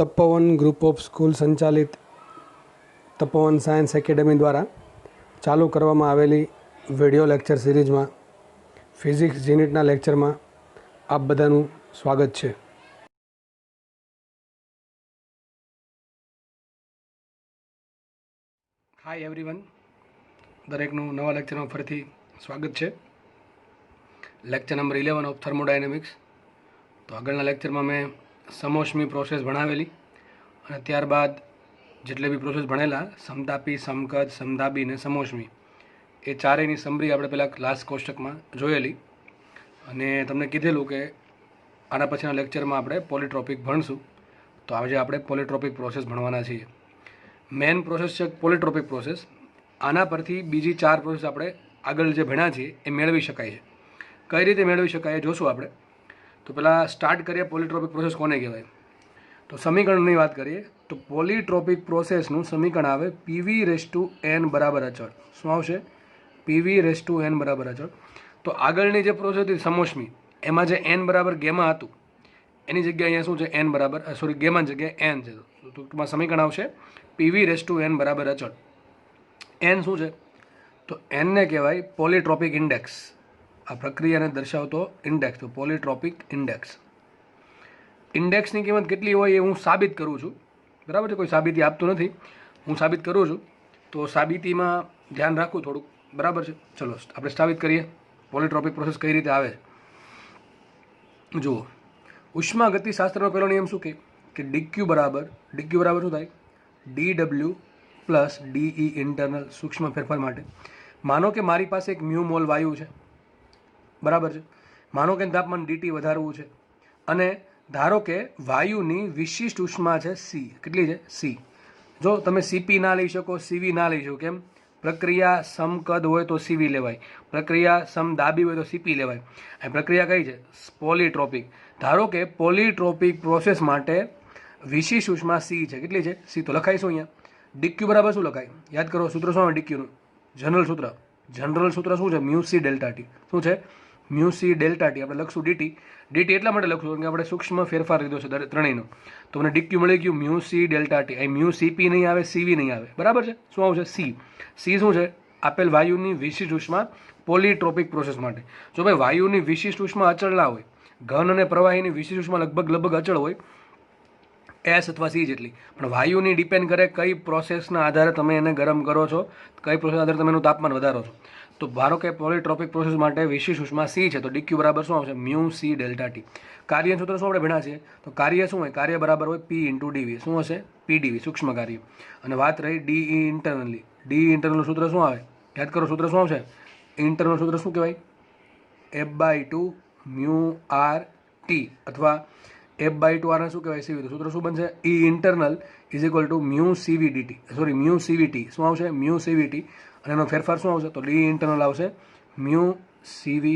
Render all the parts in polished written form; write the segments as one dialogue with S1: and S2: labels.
S1: Tapovan group of school સંચાલિત તપોવન science academy દ્વારા ચાલુ કરવામાં આવેલી વિડિયો લેક્ચર સિરીઝમાં ફિઝિક્સ યુનિટના લેક્ચરમાં આપ બધાનું સ્વાગત છે. હાય એવરીવન, દરેકનું નવા લેક્ચરમાં ફરીથી સ્વાગત છે. Lecture number 11 of thermodynamics. તો આગળના લેક્ચરમાં મેં સમોષ્મી પ્રોસેસ ભણાવેલી અને ત્યારબાદ જેટલે બી પ્રોસેસ ભણેલા સમતાપી, સમકદ, સમતાપી અને સમોષ્મી, એ ચારેયની સમરી આપણે પહેલાં ક્લાસ કોષ્ટકમાં જોયેલી અને તમને કીધેલું કે આના પછીના લેક્ચરમાં આપણે પોલિટ્રોપિક ભણશું. તો આજે આપણે પોલિટ્રોપિક પ્રોસેસ ભણવાના છીએ. મેઇન પ્રોસેસ છે પોલિટ્રોપિક પ્રોસેસ. આના પરથી બીજી 4 પ્રોસેસ આપણે આગળ જે ભણ્યા છીએ એ મેળવી શકાય છે. કઈ રીતે મેળવી શકાય એ જોશું આપણે. તો પહેલાં સ્ટાર્ટ કરીએ પોલિટ્રોપિક પ્રોસેસ કોને કહેવાય. તો સમીકરણની વાત કરીએ તો પોલિટ્રોપિક પ્રોસેસનું સમીકરણ આવે PV/n બરાબર અચળ. શું આવશે? PV/n બરાબર અચળ. તો આગળની જે પ્રોસેસ હતી સમોષ્મી, એમાં જે n બરાબર ગેમા હતું એની જગ્યાએ અહીંયા શું છે? n બરાબર ગેમાની જગ્યાએ n છે. તો ટૂંકમાં સમીકરણ આવશે PV/n બરાબર અચળ. n શું છે? તો n ને કહેવાય પોલિટ્રોપિક ઇન્ડેક્સ. આ પ્રક્રિયાને દર્શાવતો ઇન્ડેક્સ, તો પોલિટ્રોપિક ઇન્ડેક્સ. ઇન્ડેક્સની કિંમત કેટલી હોય એ હું સાબિત કરું છું, બરાબર છે? કોઈ સાબિતી આપતું નથી, હું સાબિત કરું છું. તો સાબિતીમાં ધ્યાન રાખવું થોડુંક, બરાબર છે? ચલો આપણે સાબિત કરીએ પોલિટ્રોપિક પ્રોસેસ કઈ રીતે આવે. જુઓ, ઉષ્મા ગતિશાસ્ત્રનો પહેલો નિયમ શું કે dq બરાબર શું થાય? dw plus de internal. સૂક્ષ્મ ફેરફાર માટે માનો કે મારી પાસે એક મ્યુ મોલ વાયુ છે, બરાબર છે? માનો કે તાપમાન dt વધારવું છે અને ધારો કે વાયુની વિશિષ્ટ ઉષ્મા છે c. કેટલી છે? c. જો તમે cp ના લઈ શકો, cv ના લઈ શકો, કેમ? પ્રક્રિયા સમકદ હોય તો cv લેવાય, પ્રક્રિયા સમદાબી હોય તો cp લેવાય. આ પ્રક્રિયા કઈ છે? પોલિટ્રોપિક. ધારો કે પોલિટ્રોપિક પ્રોસેસ માટે વિશિષ્ટ ઉષ્મા c છે. કેટલી છે? c. તો લખાઈશું અહીંયા dq બરાબર શું લખાય? યાદ કરો, સૂત્ર શું આવે dq નું? જનરલ સૂત્ર શું છે? Mu c delta T. શું છે? Mu c delta T. આપણે લખશું dt. dt એટલા માટે લખશું કે આપણે સૂક્ષ્મ ફેરફાર લીધો છે ત્રણેયનો. તો મને dq મળી ગયું મ્યુ c ડેલ્ટા ટી. અહીં મ્યુ cp નહીં આવે, cv નહીં આવે, બરાબર છે? શું આવશે? c. c શું છે? આપેલ વાયુની વિશિષ્ટ ઉષ્મા પોલિટ્રોપિક પ્રોસેસ માટે. જો ભાઈ વાયુની વિશિષ્ટ ઉષ્મા અચળ ના હોય, ઘન અને પ્રવાહીની વિશિષ્ટ ઉષ્મા લગભગ અચળ હોય, S અથવા C જેટલી, પણ વાયુની ડિપેન્ડ કરે કઈ પ્રોસેસના આધારે તમે એને ગરમ કરો છો, કઈ પ્રોસેસના આધારે તમે એનું તાપમાન વધારો છો. તો ધારો કે પોલિટ્રોપિક પ્રોસેસ માટે વિશિષ્ટ ઉષ્મા C છે, તો dq બરાબર શું આવશે? Mu c delta T. કાર્ય સૂત્ર શું આપણે ભણ્યા છે? તો કાર્ય શું હોય? કાર્ય બરાબર હોય P × dv. શું હશે? PdV, સૂક્ષ્મ કાર્ય. અને વાત રહી de ઇન્ટરનલી. de ઇન્ટરનલ સૂત્ર શું આવે? યાદ કરો, સૂત્ર શું આવશે? ઇન્ટરનલ સૂત્ર શું કહેવાય? F/2 મ્યુ r t અથવા F/2 આને શું કહેવાય? cv. તો સૂત્ર શું બનશે? E internal is equal to mu cv dt. Mu cvt. શું આવશે? Mu cvt. અને એનો ફેરફાર શું આવશે? તો ડી ઇન્ટરનલ આવશે મ્યુ cv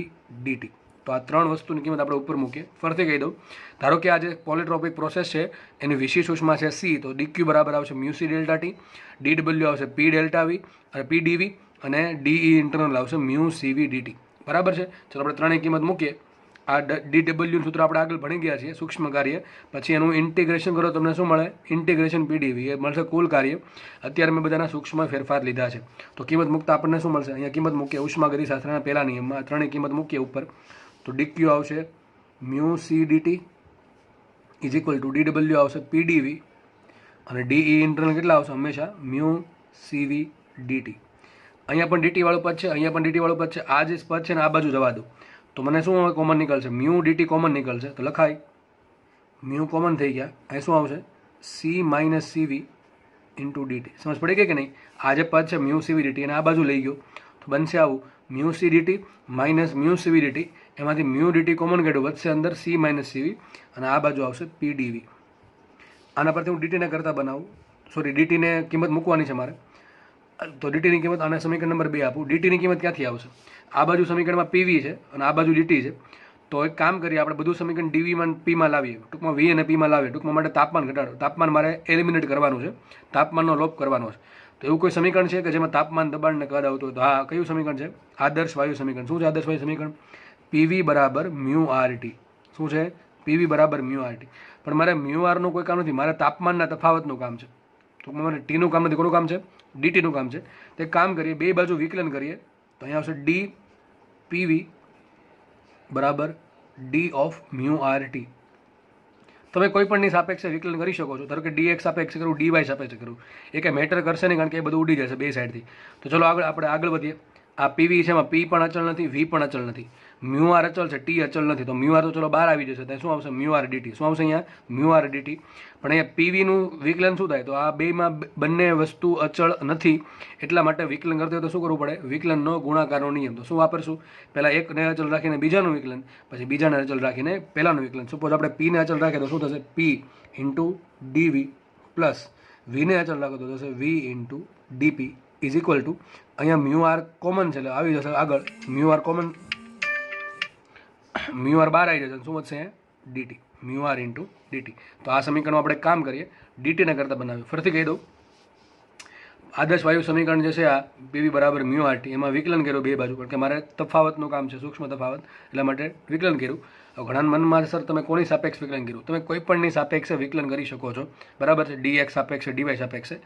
S1: dt. તો આ ત્રણ વસ્તુની કિંમત આપણે ઉપર મૂકીએ. ફરીથી કહી દઉં, ધારો કે આ જે પોલિટ્રોપિક પ્રોસેસ છે એની વિશિષ્ટ ઉષ્મા છે c, તો dq બરાબર આવશે mu c delta T, dw આવશે p ડેલ્ટા વી અને pdv, અને de ઇન્ટરનલ આવશે મ્યુ cv dt. બરાબર છે? ચલો આપણે ત્રણેય કિંમત મૂકીએ. આ dw સૂત્ર આપણે આગળ ભણી ગયા છીએ, સૂક્ષ્મ કાર્ય. પછી એનું ઇન્ટિગ્રેશન કરો, તમને શું મળે? Integration pdv. એ મળશે કુલ કાર્ય. અત્યારે મેં બધાના સૂક્ષ્મ ફેરફાર લીધા છે. તો કિંમત મૂકતા આપણને શું મળશે? અહીંયા કિંમત મૂકીએ ઉષ્મા ગતિશાસ્ત્રના પહેલા નિયમમાં ત્રણેય કિંમત મૂકીએ ઉપર. તો dq આવશે mu c dt is equal two dw આવશે pdv અને de ઇન્ટરનલ કેટલા આવશે? હંમેશા મ્યુ cv dt. અહીંયા પણ dt વાળું પદ છે, અહીંયા પણ dt વાળું પદ છે. આ જે પદ છે ને આ બાજુ જવા દો, તો મને શું કોમન નીકળશે? મ્યુ dt કોમન નીકળશે. તો લખાય મ્યુ કોમન થઈ ગયા. અહીં શું આવશે? c - cv into dt. સમજ પડી ગઈ કે નહીં? આ જે પદ છે મ્યુ cv dt અને આ બાજુ લઈ ગયો તો બનશે આવું mu c dt minus mu cv dt. એમાંથી મ્યુ dt કોમન કાઢ્યું, વધશે અંદર c - cv અને આ બાજુ આવશે pdv. આના પરથી હું dt ને કરતા બનાવું, dt ને કિંમત મૂકવાની છે મારે. તો dt ની કિંમત આને સમીકરણ નંબર 2 આપું. dt ની કિંમત ક્યાંથી આવશે? આ બાજુ સમીકરણમાં pv છે અને આ બાજુ dt છે. તો એક કામ કરીએ, આપણે બધું સમીકરણ dv માં p માં લાવીએ, ટૂંકમાં v અને p માં લાવીએ. ટૂંકમાં માટે તાપમાન ઘટાડો, તાપમાન મારે એલિમિનેટ કરવાનું છે, તાપમાનનો લોપ કરવાનો છે. તો એવું કોઈ સમીકરણ છે કે જેમાં તાપમાન, દબાણ ને કદ આવતું હોય? તો હા, કયું સમીકરણ છે? આદર્શ વાયુ સમીકરણ. શું છે આદર્શ વાયુ સમીકરણ? PV બરાબર મ્યુ RT. શું છે? પીવી બરાબર મ્યુ આર ટી. પણ મારે મ્યુ આરનું કોઈ કામ નથી, મારે તાપમાનના તફાવતનું કામ છે. તો મારે ટીનું કામ નથી, કોનું કામ છે? ડીટીનું કામ છે. તો એક કામ કરીએ, બે બાજુ વિકલન કરીએ તો અહીંયા આવશે ડી પીવી બરાબર D of mu R T. તમે કોઈ પણની સાપેક્ષે વિકલન કરી શકો છો. ધારો કે ડીએક્સ સાપેક્ષે કરું, ડીવાય સાપેક્ષે કરું, એ કંઈ મેટર કરશે નહીં, કારણ કે એ બધું ઉડી જશે બે સાઈડથી. તો ચલો આપણે આગળ વધીએ. આ પીવી છે, એમાં પી પણ અચળ નથી, વી પણ અચળ નથી, મ્યુ આર અચળ છે, ટી અચળ નથી. તો મ્યુ આર તો ચલો બહાર આવી જશે, ત્યાં શું આવશે? Mu R DT. શું આવશે અહીંયા? Mu R DT. પણ અહીંયા પીવીનું વિકલન શું થાય? તો આ બેમાં બંને વસ્તુ અચળ નથી, એટલા માટે વિકલન કરते હોય તો શું કરવું પડે? વિકલનનો ગુણાકારનો નિયમ. તો શું વાપરશું? પહેલાં એકને અચળ રાખીને બીજાનું વિકલન, પછી બીજાને અચળ રાખીને પહેલાંનું વિકલન. સપોઝ આપણે પીને અચળ રાખીએ તો શું થશે? પી ઇન્ટુ ડીવી પ્લસ વીને અચળ રાખો તો થશે V into DP is equal to, અહીંયા મ્યુ આર કોમન છે એટલે આવી જશે આગળ mu R common, mu R બહાર આવી જશે, શું વધશે? DT, mu R into DT. તો આ સમીકરણમાં આપણે કામ કરીએ, ડીટીને કરતાં બનાવ્યું. ફરીથી કહી દઉં, આદર્શ વાયુ સમીકરણ જે છે આ પીવી બરાબર મ્યુ આર ટી, એમાં વિકલન કર્યું બે બાજુ, કારણ કે મારે તફાવતનું કામ છે, સૂક્ષ્મ તફાવત, એટલા માટે વિકલન કર્યું. ઘણા મનમાં સર તમે કોની સાપેક્ષ વિકલન કર્યું? તમે કોઈ પણની સાપેક્ષે વિકલન કરી શકો છો, બરાબર છે? ડીએક્સ સાપેક્ષે, ડીવાય સાપેક્ષે.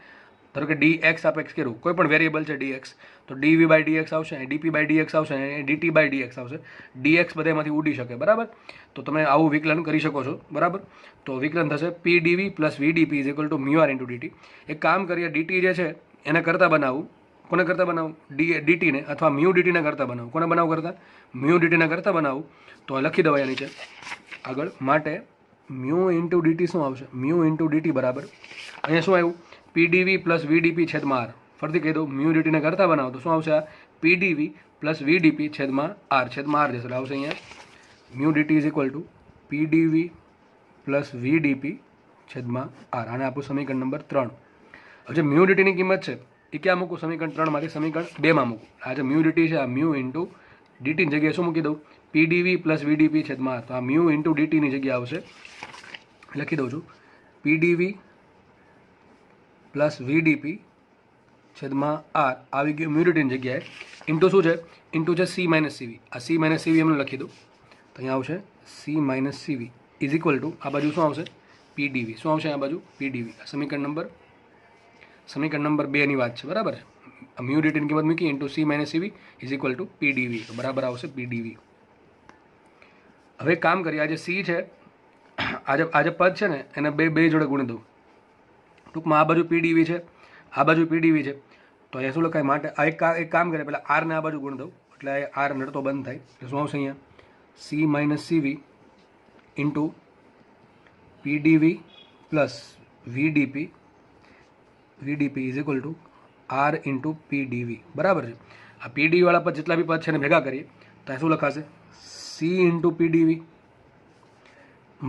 S1: ધારો કે ડીએક્સ સાપેક્ષ કર્યું, કોઈ પણ વેરિયેબલ છે ડીએક્સ, તો ડીવી બાય ડીએક્સ આવશે, ડીપી બાય ડીએક્સ આવશે, ડીટી બાય ડીએક્સ આવશે. ડીએક્સ બધામાંથી ઉડી શકે, બરાબર? તો તમે આવું વિકલન કરી શકો છો, બરાબર? તો વિકલન થશે P DV plus VDP is equal to mu R into DT. એક કામ કરીએ, ડીટી જે છે એને કરતાં બનાવું. કોને કરતાં બનાવું? ડીટીને, અથવા મ્યુ ડીટીને કરતાં બનાવું. કોને બનાવું કરતાં? મ્યુ ડીટીને કરતાં બનાવું. તો લખી દો અહીંયા નીચે આગળ, માટે મ્યુ ઇન્ટુ ડીટી શું આવશે? મ્યુ ઇન્ટુ ડીટી બરાબર, અહીંયા શું આવ્યું? પીડીવી પ્લસ વીડીપી છેદમાં આર. ફરીથી કહી દઉં, મ્યુ ડીટીને કરતાં બનાવો તો શું આવશે? આ પીડીવી પ્લસ વીડીપી છેદમાં આર, છેદમાં આર જશે એટલે આવશે અહીંયા mu DT is equal to PDV plus VDP છેદમાં આર. આને આપણું સમીકરણ નંબર 3. હવે જે મ્યુ ડીટીની કિંમત છે એ ક્યાં મૂકું? સમીકરણ 3માંથી સમીકરણ 2માં મૂકું. આ જે મ્યુ ડીટી છે, આ મ્યુ ઇન્ટુ ડીટીની જગ્યાએ શું મૂકી દઉં? પીડીવી પ્લસ વીડીપી છેદમાં આર. તો આ મ્યુ ઇન્ટુ ડીટીની જગ્યાએ આવશે, લખી દઉં છું, પીડીવી પ્લસ વીડીપી છેદમાં આર આવી ગયું મ્યુ ડીટીની જગ્યાએ. ઇન્ટુ શું છે? ઇન્ટુ છે સી માઇનસ સીવી. આ સી માઇનસ સીવી એમને લખી દઉં, તો અહીંયા આવશે C minus CV is equal to, આ બાજુ શું આવશે? પીડીવી. શું આવશે આ બાજુ? પીડીવી. સમીકરણ નંબર 2ની વાત છે, બરાબર છે? મ્યુ ડીટીની કિંમત મૂકી into C minus CV is equal to PDV, તો બરાબર આવશે પીડીવી. હવે કામ કરીએ, આ જે સી છે, આજે પદ છે ને એને બે જોડે ગુણી દઉં. ટૂંકમાં આ બાજુ પીડીવી છે, આ બાજુ પીડીવી છે, તો અહીંયા શું લખાય? માટે આ એક કામ કરે, પહેલાં આરને આ બાજુ ગુણ દઉં એટલે આર નડતો બંધ થાય. એટલે શું આવશે અહીંયા? C minus CV into PDV plus VDP is equal to R into PDV, બરાબર છે? આ પીડીવી વાળા પદ જેટલા બી પદ છે એને ભેગા કરીએ તો શું લખાશે? C into PDV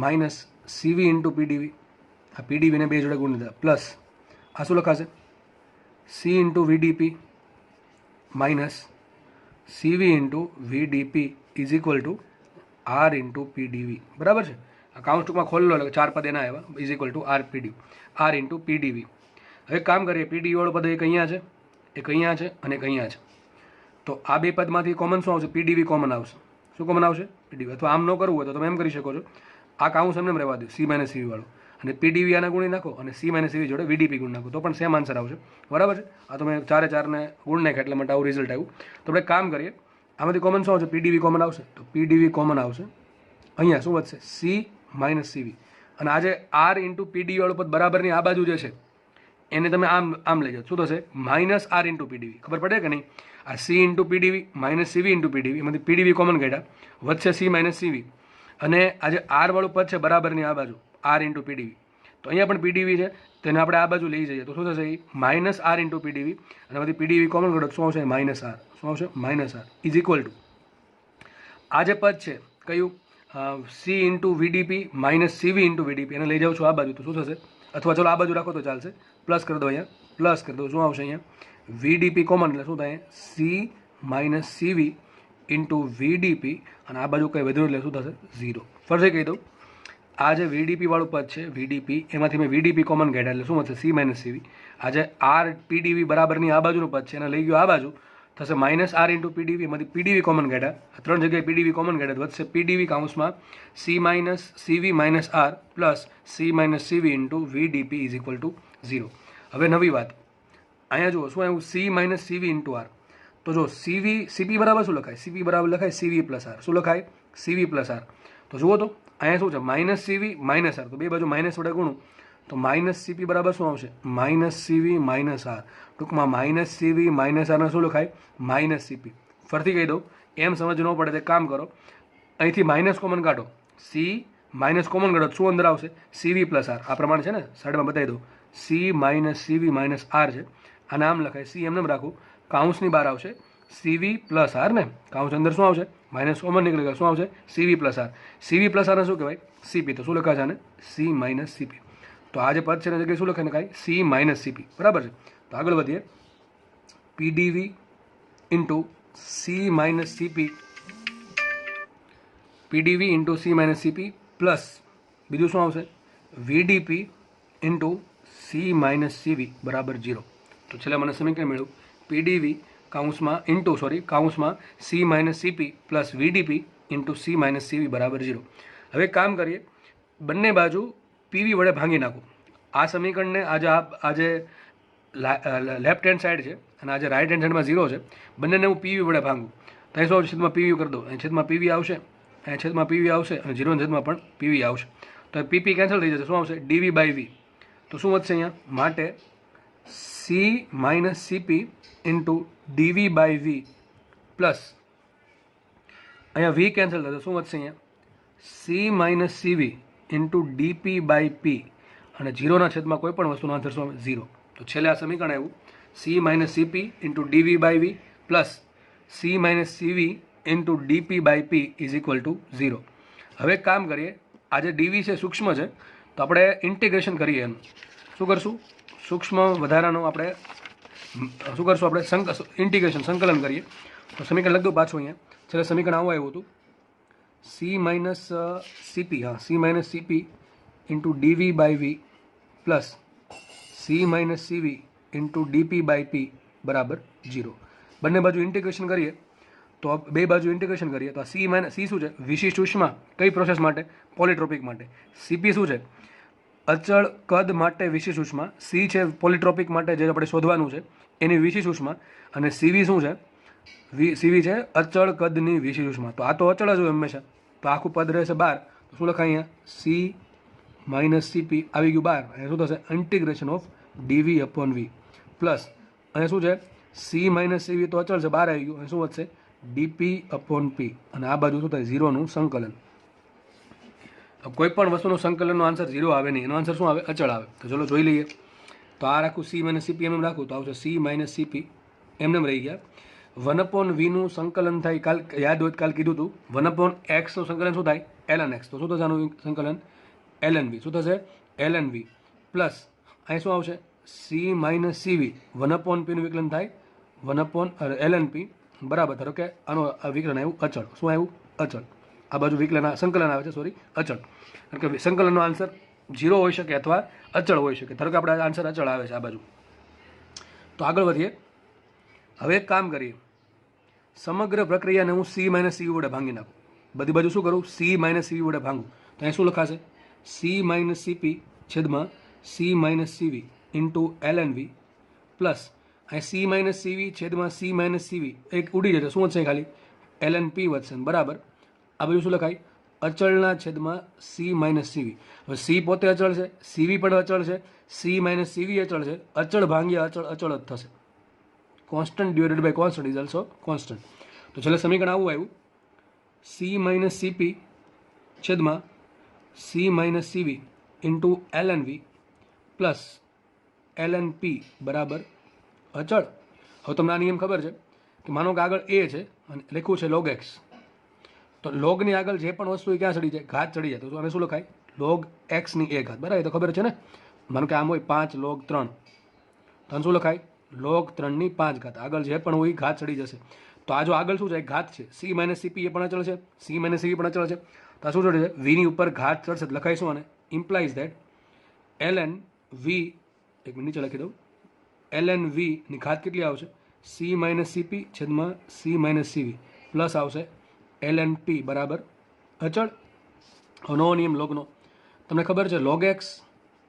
S1: minus CV into પીડીવી. આ પીડીવીને બે જોડે ગુણી દીધા, પ્લસ આ શું લખાશે? C into VDP minus CV into VDP is equal to R into PDV, બરાબર છે? આ કાઉન્ટ ટૂંકમાં ખોલી લો એટલે 4 પદ એના આવ્યા, is equal to R PDV, R into PDV. હવે કામ કરીએ, પીડીવી વાળો પદ એક અહીંયા છે, એક અહીંયા છે અને એક અહીંયા છે. તો આ બે પદમાંથી કોમન શું આવશે? પીડીવી કોમન આવશે. શું કોમન આવશે? પીડીવી. અથવા આમ ન કરવું હોય તો તમે એમ કરી શકો છો, આ કાઉન્સ એમને રહેવા દો, સી માઇનસ સીવી વાળું, અને પીડીવી આને ગુણી નાખો અને સી માઇનસ સીવી જોડે વીડીપી ગુણ નાખો તો પણ સેમ આન્સર આવશે, બરાબર છે? આ તમે 4 ગુણ નાખ્યા એટલે માટે આવું રિઝલ્ટ આવ્યું. તો આપણે કામ કરીએ, આમાંથી કોમન શું આવશે? પીડીવી કોમન આવશે, તો પીડીવી કોમન આવશે. અહીંયા શું વધશે? સી માઇનસ સીવી. અને આ જે આર ઇન્ટુ પીડીવી વાળું પદ બરાબરની આ બાજુ જે છે એને તમે આમ લઈ જાઓ, શું થશે? Minus R into PDV. ખબર પડે કે નહીં? આ C into PDV minus CV into PDV, એમાંથી પીડીવી કોમન કાઢ્યા, વધશે સી માઇનસ સીવી. અને આ જે આર વાળું પદ છે બરાબરની આ બાજુ, આર ઇન્ટુ પીડીવી, તો અહીંયા પણ પીડીવી છે, તેને આપણે આ બાજુ લઈ જઈએ તો શું થશે? માઇનસ આર ઇન્ટુ પીડીવી, અને એમાંથી પીડીવી કોમન કાઢો શું આવશે? Minus R. શું આવશે? Minus R is equal to, આ જે પદ છે કયું? C into VDP minus CV into VDP, એને લઈ જાઉં છું આ બાજુ તો શું થશે? અથવા ચલો આ બાજુ રાખો તો ચાલશે, પ્લસ કરી દો, અહીંયા પ્લસ કરી દો, શું આવશે? અહીંયા વીડીપી કોમન એટલે શું થાય? સી માઇનસ સીવી ઇન્ટુ વીડીપી, અને આ બાજુ કંઈ વધ્યું એટલે શું થશે? 0. ફરીથી કહી દઉં, આ જે વીડીપી વાળું પદ છે વીડીપી, એમાંથી મેં વીડીપી કોમન કાઢ્યા એટલે શું વધશે? સી માઇનસ સીવી. આ જે આર પીડીવી બરાબરની આ બાજુનું પદ છે એને લઈ ગયો આ બાજુ, થશે માઇનસ આર ઇન્ટુ પીડીવી, એમાંથી પીડીવી કોમન કાઢ્યા, 3 જગ્યાએ પીડીવી કોમન કાઢ્યા, વધશે પીડીવી કાઉન્સમાં C minus CV minus R plus C minus CV into VDP is equal to 0. હવે નવી વાત, અહીંયા જુઓ શું આવ્યું, C minus CV into R. તો જો સીપી બરાબર શું લખાય, સીપી બરાબર લખાય સીવી પ્લસ આર. શું લખાય, સીવી પ્લસ આર. તો જુઓ તો અહીંયા શું છે, માઇનસ સીવી માઇનસ આર, તો બે બાજુ માઇનસ વડે ગુણું તો માઇનસ સીપી બરાબર શું આવશે, માઇનસ સીવી માઇનસ આર. ટૂંકમાં માઇનસ સીવી માઇનસ આરને શું લખાય, માઇનસ સીપી. ફરતી કહી દઉં, એમ સમજ ન પડે તો કામ કરો, અહીંથી માઇનસ કોમન કાઢો, સી માઇનસ કોમન કાઢો શું અંદર આવશે, સીવી પ્લસ આર. આ પ્રમાણે છે ને, સાઈડમાં બતાવી દઉં, C minus CV minus R છે, આ નામ લખાય, સી એમને રાખું, કાઉન્સની બહાર આવશે સીવી પ્લસ આર ને, કાઉન્સ અંદર શું આવશે, માઇનસ કોમન નીકળી ગયો, શું આવશે, સીવી પ્લસ આર. સીવી પ્લસ આરને શું કહેવાય, સીપી. તો શું લખાશે આને, સી માઇનસ સીપી. તો આ જે પદ છે એની જગ્યાએ શું લખે ને, કાંઈ સી માઇનસ સીપી. બરાબર છે. તો આગળ વધીએ, PDV into C minus CP, PDV into C minus CP plus બીજું શું આવશે, VDP into C minus CV બરાબર 0. તો છેલ્લે મને સમીકરણ મળ્યું પીડીવી કાઉન્સમાં C minus CP plus VDP into C minus CV બરાબર 0. હવે કામ કરીએ, બંને બાજુ પીવી વડે ભાંગી નાખું. આ સમીકરણને આજે લેફ્ટ હેન્ડ સાઈડ છે અને આજે રાઇટ હેન્ડ સાઈડમાં 0 છે, બંનેને હું પીવી વડે ભાંગું. તો અહીં શું છેદમાં પીવી કરી દો, અહીં છેદમાં પીવી આવશે, અહીં છેદમાં પીવી આવશે અને 0 છેદમાં પણ પીવી આવશે. તો પીપી કેન્સલ થઈ જશે, શું આવશે, ડીવી બાય વી. તો શું વધશે અહીંયા, માટે C minus CP into DV by V plus અહીંયા વી કેન્સલ થશે, શું વધશે અહીંયા, C minus CV into DP by P અને 0ના છેદમાં કોઈ પણ વસ્તુનો આન્સર શું આવે, 0. તો છેલ્લે આ સમીકરણ આવ્યું C minus CP into DV by V plus C minus CV into DP by P is equal to 0. હવે કામ કરીએ, આ જે ડીવી છે સૂક્ષ્મ છે, તો આપણે ઇન્ટિગ્રેશન કરીએ એનું. શું કરશું, સૂક્ષ્મ વધારાનું આપણે શું કરશું, આપણે ઇન્ટિગ્રેશન સંકલન કરીએ. તો સમીકરણ લખી દઉં પાછું અહીંયા, છેલ્લે સમીકરણ આવું આવ્યું હતું, સી માઇનસ સીપી, હા C minus CP into DV by V plus C minus CV into DP by P બરાબર 0. બંને બાજુ ઇન્ટિગ્રેશન કરીએ તો બે બાજુ ઇન્ટિગ્રેશન કરીએ તો સી શું છે, વિશિષ્ટ ઉષ્મા કઈ પ્રોસેસ માટે, પોલિટ્રોપિક માટે. સીપી શું છે, અચળ કદ માટે વિશિષ્ટ ઉષ્મા. સી છે પોલિટ્રોપિક માટે જે આપણે શોધવાનું છે એની વિશિષ્ટ ઉષ્મા. અને સીવી શું છે, સીવી છે અચળ કદની વિશિષ્ટ ઉષ્મા. તો આ તો અચળ જ હોય હંમેશા, તો આખું પદ રહેશે બહાર. તો શું લખાય અહીંયા, સી માઇનસ સીપી આવી ગયું બહાર. અહીંયા શું થશે, integration of DV upon V plus અહીંયા શું છે, સી માઇનસ સીવી તો અચળ છે, બહાર આવી ગયું. અને શું વધશે, ડીપી અપોન પી અને આ બાજુ શું થાય, 0નું સંકલન. કોઈ પણ વસ્તુનું સંકલનનો આન્સર 0 આવે નહીં, એનો આન્સર શું આવે, અચળ આવે. તો ચલો જોઈ લઈએ. તો આ રાખું સી માઇનસ સીપી એમ રાખું તો આવશે સી માઇનસ સીપી એમને રહી ગયા. 1/v સંકલન થાય, કાલ યાદ હોય કાલ કીધું હતું, 1/xનું સંકલન શું થાય, ln x. તો શું થશે આનું સંકલન, ln v. શું થશે, ln v પ્લસ અહીં શું આવશે, સી માઇનસ સીવી 1/p નું વિકલન થાય 1/ln p બરાબર. ધારો કે આનો વિકલન આવ્યું અચળ. શું આવ્યું, અચળ. આ બાજુ વિકલન સંકલન આવે છે, સોરી અચળ. કારણ કે સંકલનનો આન્સર 0 હોઈ શકે અથવા અચળ હોઈ શકે. ધારો કે આપણે આન્સર અચળ આવે છે આ બાજુ. તો આગળ વધીએ. હવે એક કામ કરીએ, સમગ્ર પ્રક્રિયાને હું સી માઇનસ સીવી વડે ભાંગી નાખું. બધી બાજુ શું કરું, સી માઇનસ સીવી વડે ભાંગું. તો અહીં શું લખાશે, સી માઇનસ સીપી છેદમાં C minus CV into ln v plus અહીં સી માઇનસ સીવી છેદમાં સી માઇનસ સીવી એક ઉડી જશે, શું વધશે ખાલી, ln p વધશે બરાબર. આ બધું શું લખાય, અચળના છેદમાં સી માઇનસ સીવી. હવે સી પોતે અચળ છે, સીવી પણ અચળ છે, સી માઇનસ સીવી અચળ છે, અચળ ભાંગ્યા અચળ અચળ જ થશે. Constant divided by constant is also constant. તો છેલ્લે સમીકરણ આવું આવ્યું, સી માઇનસ સીપી છેદમાં C minus CV into ln v plus ln p બરાબર અચળ. હવે તમને આ નિયમ ખબર છે કે માનો કે આગળ એ છે અને લખ્યું છે log x, તો લોગની આગળ જે પણ વસ્તુ ક્યાં ચડી જાય, ઘાત ચડી જાય. તો આને શું લખાય, log x ની a ઘાત. બરાબર, એ તો ખબર છે ને. માનો કે આમ હોય 5 log 3, તો આને શું લખાય, log 3 ની 5 ઘાત. આગળ જે પણ હોય ઘાત ચડી જશે. તો આ જો આગળ શું છે, ઘાત છે, સી માઇનસ સીપી એ પણ અચળ છે, સી માઇનસ સીવી પણ અચળ છે. તો આ શું ચડે છે, વીની ઉપર ઘાત ચડશે. લખાય શું, અને ઇમ્પ્લાઇઝ ધેટ ln v, એક મિનિટ નીચે લખી દઉં, ln v ની ઘાત કેટલી આવશે, સી માઇનસ સીપી છેદમાં સી માઇનસ સીવી પ્લસ આવશે એલ એન પી બરાબર અચળ. હવે નવો નિયમ લોગનો તમને ખબર છે log X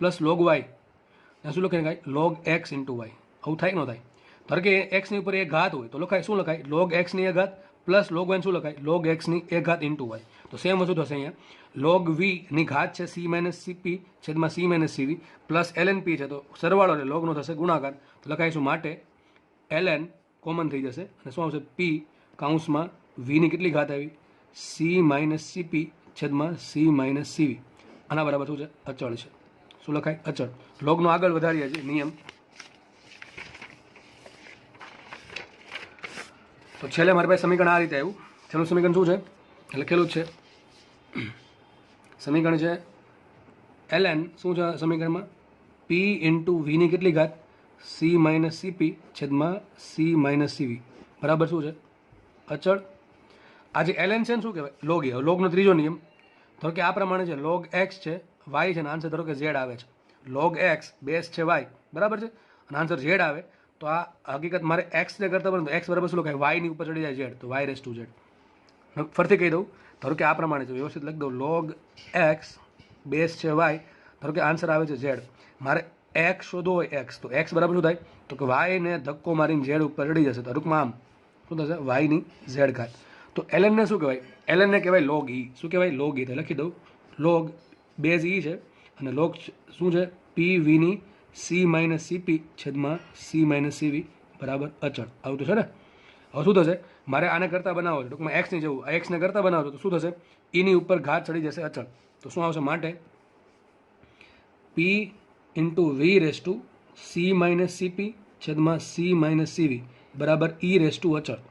S1: plus log Y શું લખાય કાંઈ લોગ એક્સ ઇન્ટુ વાય આવું થાય ન થાય. ધારો કે એક્સની ઉપર એક ઘાત હોય તો લખાય શું લખાય લોગ એક્સની એક ઘાત પ્લસ લોગ વાય શું લખાય લોગ એક્સની એક ઘાત ઇન્ટુ વાય. તો સેમ વસ્તુ થશે અહીંયા લોગ વીની ઘાત છે સી માઇનસ સીપી છેદમાં C minus CV plus L N પી છે તો સરવાળો એટલે લોગનો થશે ગુણાકાર તો લખાઈશું માટે એલ એન કોમન થઈ જશે અને શું આવશે પી કાઉન્સમાં વીની કેટલી ઘાત આવી સી માઇનસ સીપી છેદમાં સી માઇનસ સીવી આના બરાબર શું છે અચળ છે. શું લખાય અચળ. લોગનો આગળ વધારીએ છીએ નિયમ. તો છેલ્લે મારી પાસે સમીકરણ આ રીતે આવ્યું. છેલ્લું સમીકરણ શું છે લખેલું જ છે સમીકરણ છે એલ એન શું છે સમીકરણમાં પી ઇન્ટુ વીની કેટલી ઘાત સી માઇનસ સીપી છેદમાં સી માઇનસ સીવી બરાબર શું છે અચળ. આ જે એલ એન છે ને શું કહેવાય લોગ એ લોગનો ત્રીજો નિયમ ધારો કે આ પ્રમાણે છે લોગ એક્સ છે વાય છે ને આન્સર ધારો કે ઝેડ આવે છે લોગ એક્સ બેઝ છે વાય બરાબર છે અને આન્સર ઝેડ આવે તો આ હકીકત મારે એક્સને કરતાં બને તો એક્સ બરાબર શું લખાય વાયની ઉપર ચડી જાય ઝેડ તો વાય રેસ ટુ ઝેડ. ફરીથી કહી દઉં ધારો કે આ પ્રમાણે છે વ્યવસ્થિત લખી દઉં લોગ એક્સ બેઝ છે વાય ધારો કે આન્સર આવે છે ઝેડ મારે એક્સ શોધો હોય એક્સ તો એક્સ બરાબર શું થાય તો કે વાયને ધક્કો મારીને ઝેડ ઉપર ચડી જશે તો ટૂંકમાં આમ શું થશે વાયની ઝેડ ઘાત. તો એલએનને શું કહેવાય એલએનને કહેવાય લોગ ઈ. શું કહેવાય લોગ ઈ. તો લખી દઉં લોગ બેઝ ઈ છે અને લોગ શું છે પી વીની સી માઇનસ સીપી છેદમાં સી માઇનસ સીવી બરાબર અચળ આવું તો છે ને. હવે શું થશે મારે આને કરતાં બનાવો છે ટૂંકમાં એક્સની જેવું એક્સને કરતાં બનાવો તો શું થશે ઈની ઉપર ઘાત ચડી જશે અચળ તો શું આવશે માટે P into V raise to C minus CP છેદમાં સી માઇનસ સીવી બરાબર ઈ રેસ ટુ અચળ.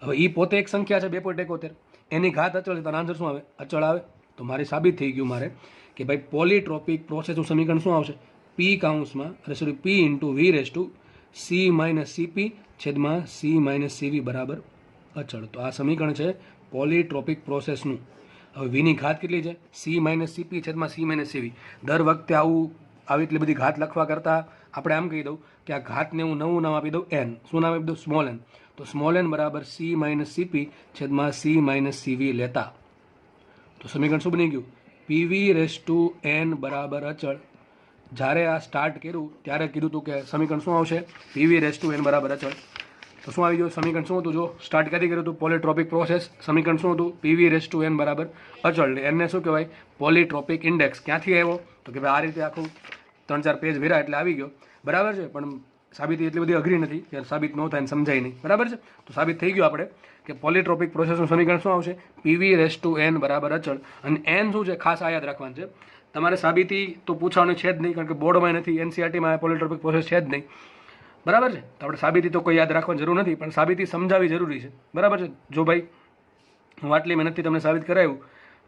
S1: હવે ઈ પોતે એક સંખ્યા છે 2.71 એની ઘાત અચળ છે તો આન્સર શું આવે અચળ આવે. તો મારે સાબિત થઈ ગયું મારે કે ભાઈ પોલીટ્રોપિક પ્રોસેસનું સમીકરણ શું આવશે પી કાઉન્સમાં sorry P into V raise to C minus CP છેદમાં સી માઇનસ સીવી બરાબર અચળ. તો આ સમીકરણ છે પોલીટ્રોપિક પ્રોસેસનું. હવે વીની ઘાત કેટલી છે સી માઇનસ સીપી છેદમાં સી માઇનસ સીવી. દર વખતે આવી એટલી બધી ઘાત લખવા કરતાં આપણે આમ કહી દઉં કે આ ઘાતને હું નવું નામ આપી દઉં એન. શું નામ આપી દઉં સ્મોલ એન. તો સ્મોલ એન બરાબર સી માઇનસ સીપી છેદમાં સી માઇનસ સીવી લેતા તો સમીકરણ શું બની ગયું પીવી રેસ ટુ એન બરાબર અચળ. જ્યારે આ સ્ટાર્ટ કર્યું ત્યારે કીધું હતું કે સમીકરણ શું આવશે પીવી રેસ ટુ એન બરાબર અચળ. તો શું આવી ગયું સમીકરણ શું હતું જો સ્ટાર્ટ ક્યાંથી કર્યું હતું પોલીટ્રોપિક પ્રોસેસ. સમીકરણ શું હતું પીવી રેસ ટુ એન બરાબર અચળ. એને શું કહેવાય પોલીટ્રોપિક ઇન્ડેક્સ. ક્યાંથી આવ્યો તો કે ભાઈ આ રીતે આખું 3-4 પેજ વેરા એટલે આવી ગયો બરાબર છે. પણ સાબિતી એટલી બધી અઘરી નથી ત્યારે સાબિત ન થાય ને સમજાય નહીં બરાબર છે. તો સાબિત થઈ ગયું આપણે કે પોલીટ્રોપિક પ્રોસેસનું સમીકરણ શું આવશે પીવી રેસ ટુ એન બરાબર અચળ. અને એન શું છે ખાસ આ યાદ રાખવાનું છે તમારે સાબિતી તો પૂછવાનું છે જ નહીં કારણ કે બોર્ડમાં નથી એનસીઆરટીમાં પોલીટ્રોપિક પ્રોસેસ છે જ નહીં બરાબર છે. તો આપણે સાબિતી તો કોઈ યાદ રાખવાની જરૂર નથી પણ સાબિતી સમજાવવી જરૂરી છે બરાબર છે. જો ભાઈ હું આટલી મહેનતથી તમને સાબિત કરાવ્યું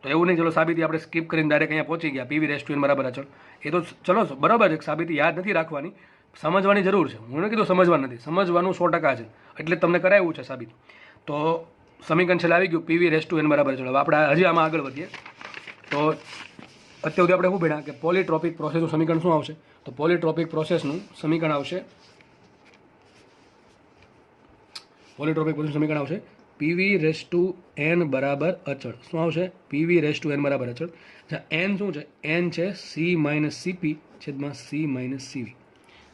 S1: તો એવું નહીં ચલો સાબિતી આપણે સ્કીપ કરીને ડાયરેક્ટ અહીંયા પહોંચી ગયા પીવી રેસ ટુ એન બરાબર અચળ. એ તો ચલો બરાબર છે સાબિતી યાદ નથી રાખવાની સમજવાની જરૂર છે. હું કીધું સમજવાનું નથી સમજવાનું 100% છે એટલે તમને કરાવ્યું છે સાબિત. તો સમીકરણ છેલ્લે આવી ગયું પીવી રેસ ટુ એન બરાબર અચળ. હવે આપણે હજી આમાં આગળ વધીએ તો અત્યાર સુધી આપણે શું ભણ્યા કે પોલીટ્રોપિક પ્રોસેસનું સમીકરણ શું આવશે તો પોલીટ્રોપિક પ્રોસેસનું સમીકરણ આવશે પીવી રેસ ટુ એન બરાબર અચળ. શું આવશે પીવી રેસ ટુ એન બરાબર અચળ. એન શું છે એન છે સી માઇનસ સીપી છેદમાં સી માઇનસ સીવી.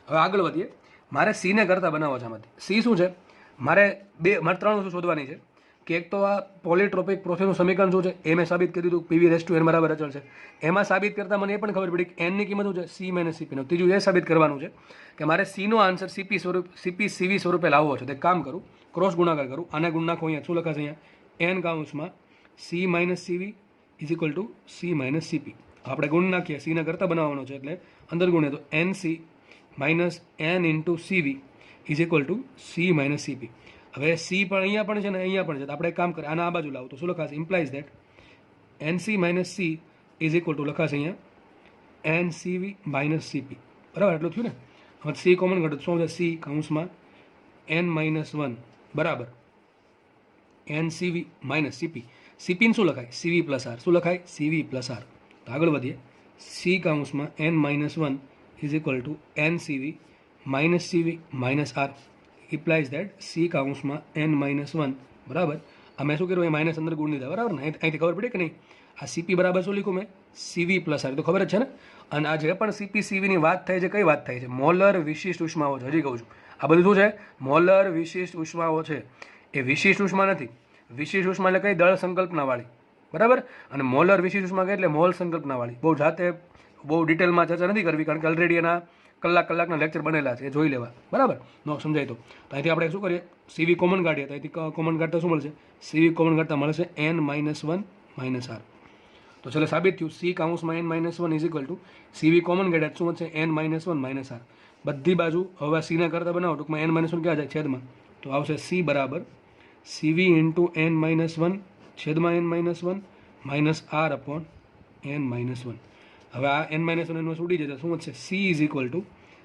S1: હવે આગળ વધીએ મારે સીને કરતાં બનાવવા છે આમાંથી. સી શું છે મારે 3 વસ્તુ શોધવાની છે કે એક તો આ પોલીટ્રોપિક પ્રોસેસનું સમીકરણ શું છે એ મેં સાબિત કરી દીધું પીવી રેસ ટુ એન બરાબર અચળ છે. એમાં સાબિત કરતાં મને એ પણ ખબર પડી કે એનની કિંમત શું છે સી માઇનસ સીપીનો. ત્રીજું એ સાબિત કરવાનું છે કે મારે સીનો આન્સર સીપી સીવી સ્વરૂપે લાવવો છે. તો એક કામ કરું ક્રોસ ગુણાકાર કરું આને ગુણ નાખો અહીંયા શું લખાશે અહીંયા એન કાઉન્સમાં C minus CV is equal to C minus CP. આપણે ગુણ નાખીએ સીને કરતાં બનાવવાનો છે એટલે અંદર ગુણે તો N C minus N into CV is equal to C minus CP. હવે સી પણ અહીંયા પણ છે ને અહીંયા પણ છે તો આપણે એક કામ કરીએ આના આ બાજુ લાવો તો શું લખાશે implies that N C minus C is equal to લખાશે અહીંયા એન સીવી માઇનસ સીપી બરાબર એટલું થયું ને. હવે સી કોમન કાઢો શું છે સી કાઉન્સમાં એન માઇનસ 1 બરાબર એન સીવી માઇનસ સીપી. સીપીને શું લખાય સીવી પ્લસ આર. શું લખાય સીવી પ્લસ આર. તો આગળ વધીએ સી કાઉન્સમાં N minus 1 is equal to N CV minus R implies that C કાઉન્સમાં n-1 બરાબર. આ મેં શું કર્યું, એ માઇનસ અંદર ગુણ લીધા બરાબર ને, અહીંથી ખબર પડી કે નહીં. આ સીપી બરાબર શું લીધું મેં, સીવી પ્લસ આર, તો ખબર જ છે ને. અને આ જે પણ સીપી સીવીની વાત થાય છે, કઈ વાત થાય છે, મોલર વિશિષ્ટ ઉષ્માઓ છે. હજી કહું છું, આ બધું શું છે, મોલર વિશિષ્ટ ઉષ્માઓ છે. એ વિશિષ્ટ ઉષ્મા નથી. વિશિષ્ટ ઉષ્મા એટલે કઈ, દળ સંકલ્પનાવાળી બરાબર. અને મોલર વિશિષ્ટ ઉષ્મા કઈ એટલે મોલ સંકલ્પનાવાળી. બહુ જાતે બહુ ડિટેલમાં ચર્ચા નથી કરવી, કારણ કે ઓલરેડી એના કલાકના લેક્ચર બનેલા છે, એ જોઈ લેવા બરાબર. નો સમજાય તો અહીંથી આપણે શું કરીએ, સીવી કોમન કાઢીએ. તો અહીંથી કોમન કાઢતા શું મળશે, સીવી કોમન કાઢતા મળશે n-1 - r. તો છેલ્લે સાબિત થયું સી કાઉન્સમાં n-1 is equal to CV common કાઢ્યા શું છે, n-1 - r. બધી બાજુ હવે સીને કરતા બનાવો, ટૂંકમાં n-1 ક્યાં જાય, છેદમાં. તો આવશે સી બરાબર સીવી ઇન્ટુ n-1 છેદમાં n-1 minus r upon n-1. હવે આ n-1 ઉડી જશે, શું વધશે, C is equal to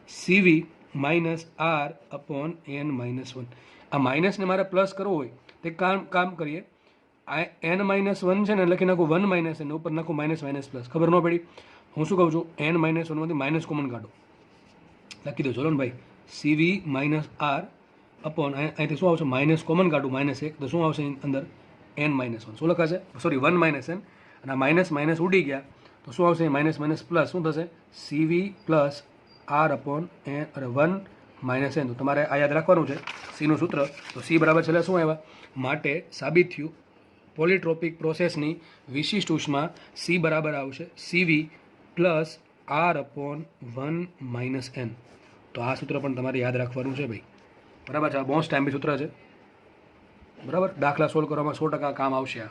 S1: CV minus r upon n-1. આ માઇનસને મારે પ્લસ કરવો હોય તે કામ કરીએ, આ n-1 છે ને લખી નાખું 1 - n, ઉપર નાખું માઇનસ પ્લસ. ખબર ન પડી, હું શું કહું છું, n-1 માંથી માઇનસ કોમન કાઢો, લખી દો. ચલો ને ભાઈ, સીવી માઇનસ r અપોન અહીંથી શું આવશે, માઇનસ કોમન કાઢું -1, તો શું આવશે અંદર n-1. શું લખાશે, સોરી 1 - n, અને આ માઇનસ ઉડી ગયા તો શું આવશે, માઇનસ પ્લસ શું થશે, સીવી પ્લસ r અપોન 1 - n. તો તમારે આ યાદ રાખવાનું છે સીનું સૂત્ર. તો સી બરાબર છેલ્લે શું આવ્યા, માટે સાબિત થયું પોલિટ્રોપિક પ્રોસેસની વિશિષ્ટ ઉષ્મા સી બરાબર આવશે સીવી પ્લસ r અપોન 1 - n. તો આ સૂત્ર પણ તમારે યાદ રાખવાનું છે ભાઈ, બરાબર છે. આ બહુ ટાઈમથી સૂત્ર છે બરાબર. દાખલા સોલ્વ કરવામાં 100% કામ આવશે આ.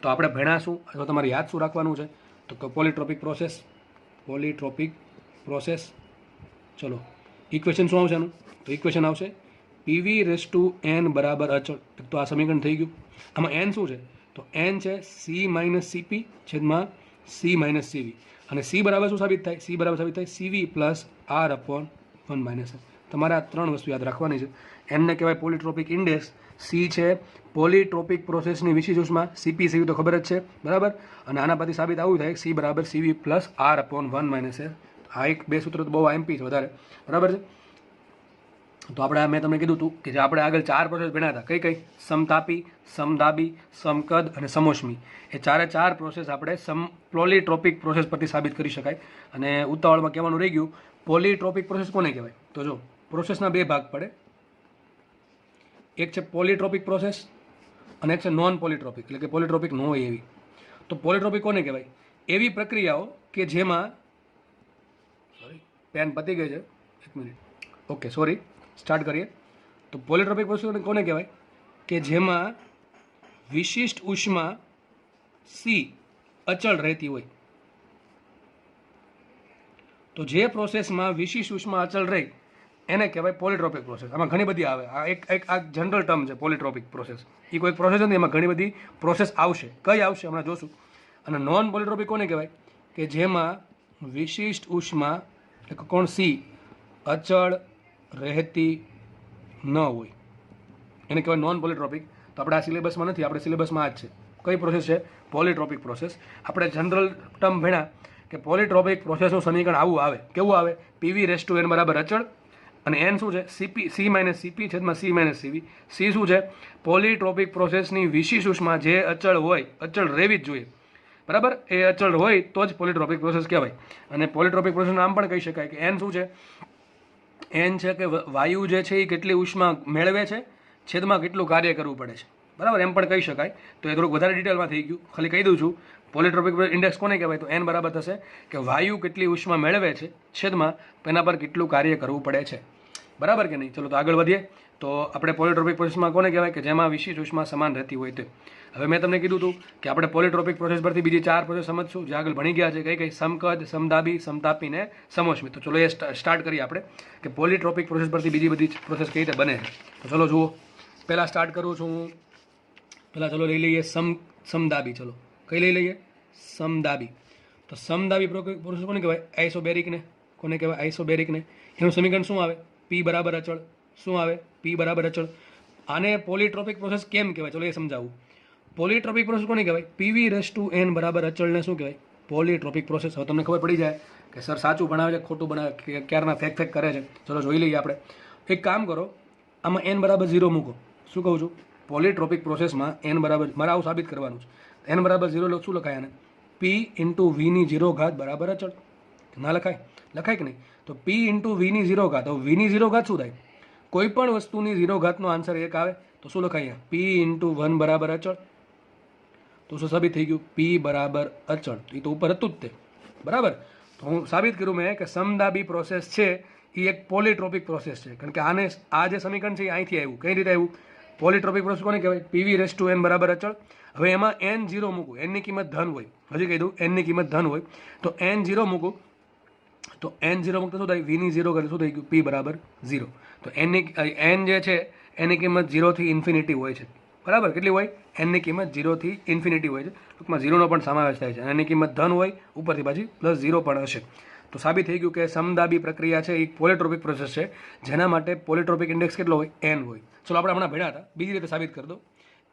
S1: તો આપણે ભણાશું, અથવા તમારે યાદ શું રાખવાનું છે, તો પોલિટ્રોપિક પ્રોસેસ. ચલો ઇક્વેશન શું આવશે આનું, તો ઇક્વેશન આવશે PV⁻n બરાબર અચળ. તો આ સમીકરણ થઈ ગયું. આમાં n શું છે, તો n છે C - CP છેદમાં C - CV. અને C બરાબર શું સાબિત થાય, C બરાબર સાબિત થાય CV plus r upon 1 - n. તમારે આ 3 વસ્તુ યાદ રાખવાની છે. n ને કહેવાય પોલિટ્રોપિક ઇન્ડેક્સ, C છે પોલિટ્રોપિક પ્રોસેસની વિશિષ્ટ ઉષ્મા, CP CV તો ખબર જ છે બરાબર. અને આના પરથી સાબિત આવું થાય C બરાબર CV plus r upon 1 - n. આ એક બે સૂત્ર તો બહુ MP છે વધારે બરાબર છે. તો આપણે મેં તમને કીધું હતું કે જે આપણે આગળ 4 પ્રોસેસ ભણ્યા હતા, કઈ સમતાપી, સમદાબી, સમકદ અને સમોષ્મી. એ 4 પ્રોસેસ આપણે પોલિટ્રોપિક પ્રોસેસ પરથી સાબિત કરી શકાય. અને ઉતાવળમાં કહેવાનું રહી ગયું, પોલિટ્રોપિક પ્રોસેસ કોને કહેવાય, તો જો પ્રોસેસના 2 ભાગ પડે, એક છે પોલિટ્રોપિક પ્રોસેસ અને એક છે નોન પોલિટ્રોપિક, એટલે કે પોલિટ્રોપિક ન હોય એવી. તો પોલિટ્રોપિક કોને કહેવાય, એવી પ્રક્રિયાઓ કે જેમાં, સોરી પેન પતી ગઈ છે, 1 મિનિટ, ઓકે સોરી, સ્ટાર્ટ કરીએ. તો પોલિટ્રોપિક પ્રોસેસ કોને કહેવાય, કે જેમાં વિશિષ્ટ ઉષ્મા સી અચળ રહેતી હોય. તો જે પ્રોસેસમાં વિશિષ્ટ ઉષ્મા અચળ રહે એને કહેવાય પોલિટ્રોપિક પ્રોસેસ. આમાં ઘણી બધી આવે, આ એક જનરલ ટર્મ છે પોલિટ્રોપિક પ્રોસેસ. એ કોઈ પ્રોસેસ નથી, એમાં ઘણી બધી પ્રોસેસ આવશે, કઈ આવશે હમણાં જોશું. અને નોન પોલિટ્રોપિક કોને કહેવાય, કે જેમાં વિશિષ્ટ ઉષ્મા એટલે કોણ સી અચળ રહેતી ન હોય, એને કહેવાય નોન પોલિટ્રોપિક. તો આપણે આ સિલેબસમાં નથી, આપણે સિલેબસમાં આ જ છે. કઈ પ્રોસેસ છે, પોલિટ્રોપિક પ્રોસેસ. આપણે જનરલ ટર્મ ભણ્યા કે પોલિટ્રોપિક પ્રોસેસનું સમીકરણ આવું આવે, કેવું આવે, PV⁻n બરાબર અચળ, અને n શું છે, C - CP છેદમાં C - CV. C શું છે, પોલિટ્રોપિક પ્રોસેસની વિશિષ્ટ ઉષ્મા જે અચળ હોય, અચળ રહેવી જ જોઈએ બરાબર. એ અચળ હોય તો જ પોલિટ્રોપિક પ્રોસેસ કહેવાય. અને પોલિટ્રોપિક પ્રોસેસનું નામ પણ કહી શકાય કે n શું છે, n છે કે વાયુ જે છે એ કેટલી ઉષ્મા મેળવે છે છેદમાં કેટલું કાર્ય કરવું પડે છે બરાબર, એમ પણ કહી શકાય. તો એ થોડુંક વધારે ડિટેલમાં થઈ ગયું, ખાલી કહી દઉં છું. પોલિટ્રોપિક ઇન્ડેક્સ કોને કહેવાય, તો n બરાબર થશે કે વાયુ કેટલી ઉષ્મા મેળવે છે છેદમાં એના પર કેટલું કાર્ય કરવું પડે છે બરાબર કે નહીં. ચલો તો આગળ વધીએ. તો આપણે પોલિટ્રોપિક પ્રોસેસમાં કોને કહેવાય, કે જેમાં વિશિષ્ટ ઉષ્મા સમાન રહેતી હોય તે. હવે મેં તમને કીધું હતું કે આપણે પોલિટ્રોપિક પ્રોસેસ પરથી બીજી 4 પ્રોસેસ સમજશું, જે આગળ ભણી ગયા છે, કઈ સમકદ, સમદાબી, સમતાપી ને સમોષ્મી. તો ચલો એ સ્ટાર્ટ કરીએ આપણે કે પોલિટ્રોપિક પ્રોસેસ પરથી બીજી બધી પ્રોસેસ કઈ રીતે બને છે. તો ચલો જુઓ, પહેલાં સ્ટાર્ટ કરું છું હું. પહેલાં ચલો લઈ લઈએ સમદાબી. ચલો કઈ લઈ લઈએ, સમદાબી. તો સમદાબી પ્રોસેસ કોને કહેવાય, આઇસોબેરિકને. કોને કહેવાય, આઇસોબેરિકને. એનું સમીકરણ શું આવે, P બરાબર અચળ. શું આવે, P બરાબર અચળ. આને પોલિટ્રોપિક પ્રોસેસ કેમ કહેવાય, ચલો એ સમજાવું. પોલિટ્રોપિક પ્રોસેસ કોને કહેવાય, PV⁻n બરાબર અચળને શું કહેવાય, પોલિટ્રોપિક પ્રોસેસ. હવે તમને ખબર પડી જાય કે સર સાચું ભણાવે છે ખોટું ભણાવે, ક્યારના ફેક કરે છે. ચલો જોઈ લઈએ આપણે. એક કામ કરો, આમાં n બરાબર 0 મૂકો. શું કહું છું? પોલીટ્રોપિક પ્રોસેસમાં n બરાબર, મારે આવું સાબિત કરવાનું છે. n બરાબર 0 શું લખાય? આને p ઇન્ટુ વીની 0 ઘાત બરાબર અચળ. ના લખાય? લખાય કે નહીં? તો p ઇન્ટુ વીની 0 ઘાત. હવે વીની 0 ઘાત શું થાય? કોઈ પણ વસ્તુની 0 ઘાતનો આન્સર 1 આવે તો શું લખાય? p ઇન્ટુ 1 બરાબર અચળ. તો શું સાબિત થઈ ગયું? p બરાબર અચળ. એ તો ઉપર હતું જ તે, બરાબર. તો હું સાબિત કર્યું મેં કે સમદાબી પ્રોસેસ છે એ એક પોલીટ્રોપિક પ્રોસેસ છે. કારણ કે આને આ જે સમીકરણ છે એ અહીંથી આવ્યું. કઈ રીતે આવ્યું? પોલીટ્રોપિક પ્રોસેસ કોને કહેવાય? પીવી રેસ ટુ n બરાબર અચળ. હવે એમાં n 0 મૂકું, n ની કિંમત ધન હોય. હજી કહી દઉં, n ની કિંમત ધન હોય તો n 0 મૂકું, તો n 0 મૂકતા શું થાય? v ની 0 કરે શું થઈ ગયું? p બરાબર 0. તો n જે છે એની કિંમત 0 થી ઇન્ફિનિટી હોય છે, બરાબર. કેટલી હોય? n ની કિંમત 0 થી ઇન્ફિનિટી હોય છે. ટૂંકમાં 0નો પણ સમાવેશ થાય છે. અને એની કિંમત ધન હોય, ઉપરથી પાછી પ્લસ 0 પણ હશે. તો સાબિત થઈ ગયું કે સમદાબી પ્રક્રિયા છે એ પોલીટ્રોપિક પ્રોસેસ છે, જેના માટે પોલીટ્રોપિક ઇન્ડેક્સ કેટલો હોય? n હોય. ચલો આપણે હમણાં ભણ્યા હતા, બીજી રીતે સાબિત કરી દો.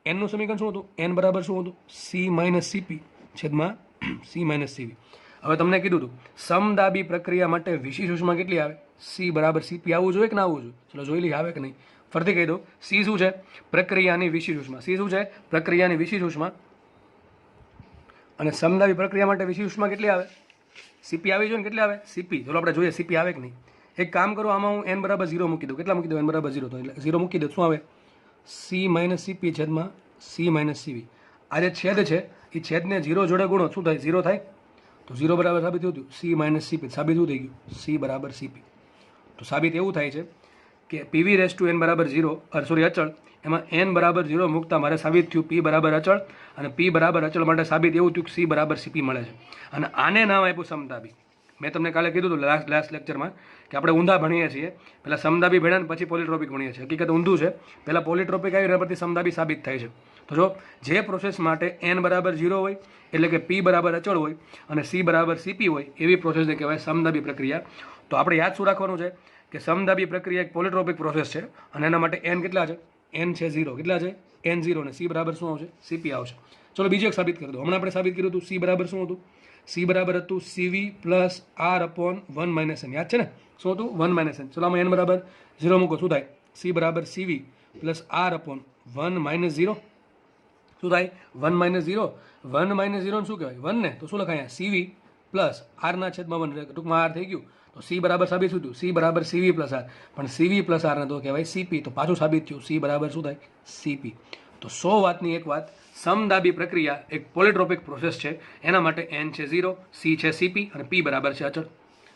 S1: n નું સમીકરણ શું હતું? n બરાબર શું હતું? c માઇનસ cp છેદમાં c માઇનસ cv. હવે તમને કીધું હતું સમદાબી પ્રક્રિયા માટે વિશિષ્ટ ઉષ્મા કેટલી આવે? c બરાબર cp આવવું જોઈએ કે ના આવવું જોઈએ? ચલો જોઈ લઈએ આવે કે નહીં. ફરીથી કહી દો, c શું છે? પ્રક્રિયાની વિશિષ્ટ ઉષ્મા. c શું છે? પ્રક્રિયાની વિશિષ્ટ ઉષ્મા. અને સમદાબી પ્રક્રિયા માટે વિશિષ્ટ ઉષ્મા કેટલી આવે? cp આવી જોઈએ ને? કેટલી આવે? cp. ચલો આપણે જોઈએ cp આવે કે નહીં. એક કામ કરો, આમાં હું n બરાબર 0 મૂકી દઉં. કેટલા મૂકી દઉં? n બરાબર 0. તો એટલે 0 મૂકી દઉં, શું આવે? c માઇનસ cp છેદમાં c માઇનસ cv. આ જે છેદ છે એ છેદને 0 જોડે ગુણો, શું થાય? 0 થાય. તો 0 બરાબર સાબિત થયું c માઇનસ cp. સાબિત શું થઈ ગયું? c બરાબર cp. તો સાબિત એવું થાય છે કે પીવી રેસ ટુ n બરાબર 0 અચળ, એમાં n બરાબર 0 મૂકતા મારે સાબિત થયું p બરાબર અચળ. અને p બરાબર અચળ માટે સાબિત એવું થયું કે c બરાબર cp મળે છે. અને આને નામ આપ્યું સમદાબી. મેં તમને કાલે કીધું હતું લાસ્ટ લેક્ચરમાં કે આપણે ઊંધા ભણીએ છીએ. પહેલાં સમદાબી ભણ્યા પછી પોલીટ્રોપિક ભણીએ છીએ. હકીકત ઊંધું છે. પહેલાં પોલીટ્રોપિક આવી રહ્યા પછી સમદાબી સાબિત થાય છે. તો જો જે પ્રોસેસ માટે n બરાબર 0 હોય એટલે કે p બરાબર અચળ હોય અને c બરાબર cp હોય એવી પ્રોસેસને કહેવાય સમદાબી પ્રક્રિયા. તો આપણે યાદ શું રાખવાનું છે કે સમદાબી પ્રક્રિયા એક પોલીટ્રોપિક પ્રોસેસ છે અને એના માટે n કેટલા છે? n છે 0. કેટલા છે? n 0. અને c બરાબર શું આવશે? cp આવશે. ચલો બીજું એક સાબિત કરી દો. હમણાં આપણે સાબિત કર્યું હતું c બરાબર શું હતું? c બરાબર હતું cv plus r upon 1 minus n. યાદ છે ને? શું હતું? 1 માઇનસ n. ચલો આમાં n બરાબર 0 મૂકો, શું થાય? c બરાબર cv plus r upon 1 minus 0. શું થાય? 1 માઇનસ 0. 1 માઇનસ 0 શું કહેવાય? 1 ને. તો શું લખાય? cv પ્લસ r ના છેદમાં 1. ટૂંકમાં r થઈ ગયું. તો c બરાબર સાબિત શું થયું? c બરાબર cv પ્લસ r. પણ cv પ્લસ r ને તો કહેવાય cp. તો પાછું સાબિત થયું c બરાબર શું થાય? cp. તો 100 વાતની એક વાત, સમદાબી પ્રક્રિયા એક પોલીટ્રોપિક પ્રોસેસ છે. એના માટે n છે 0, c છે cp અને p બરાબર છે અચળ.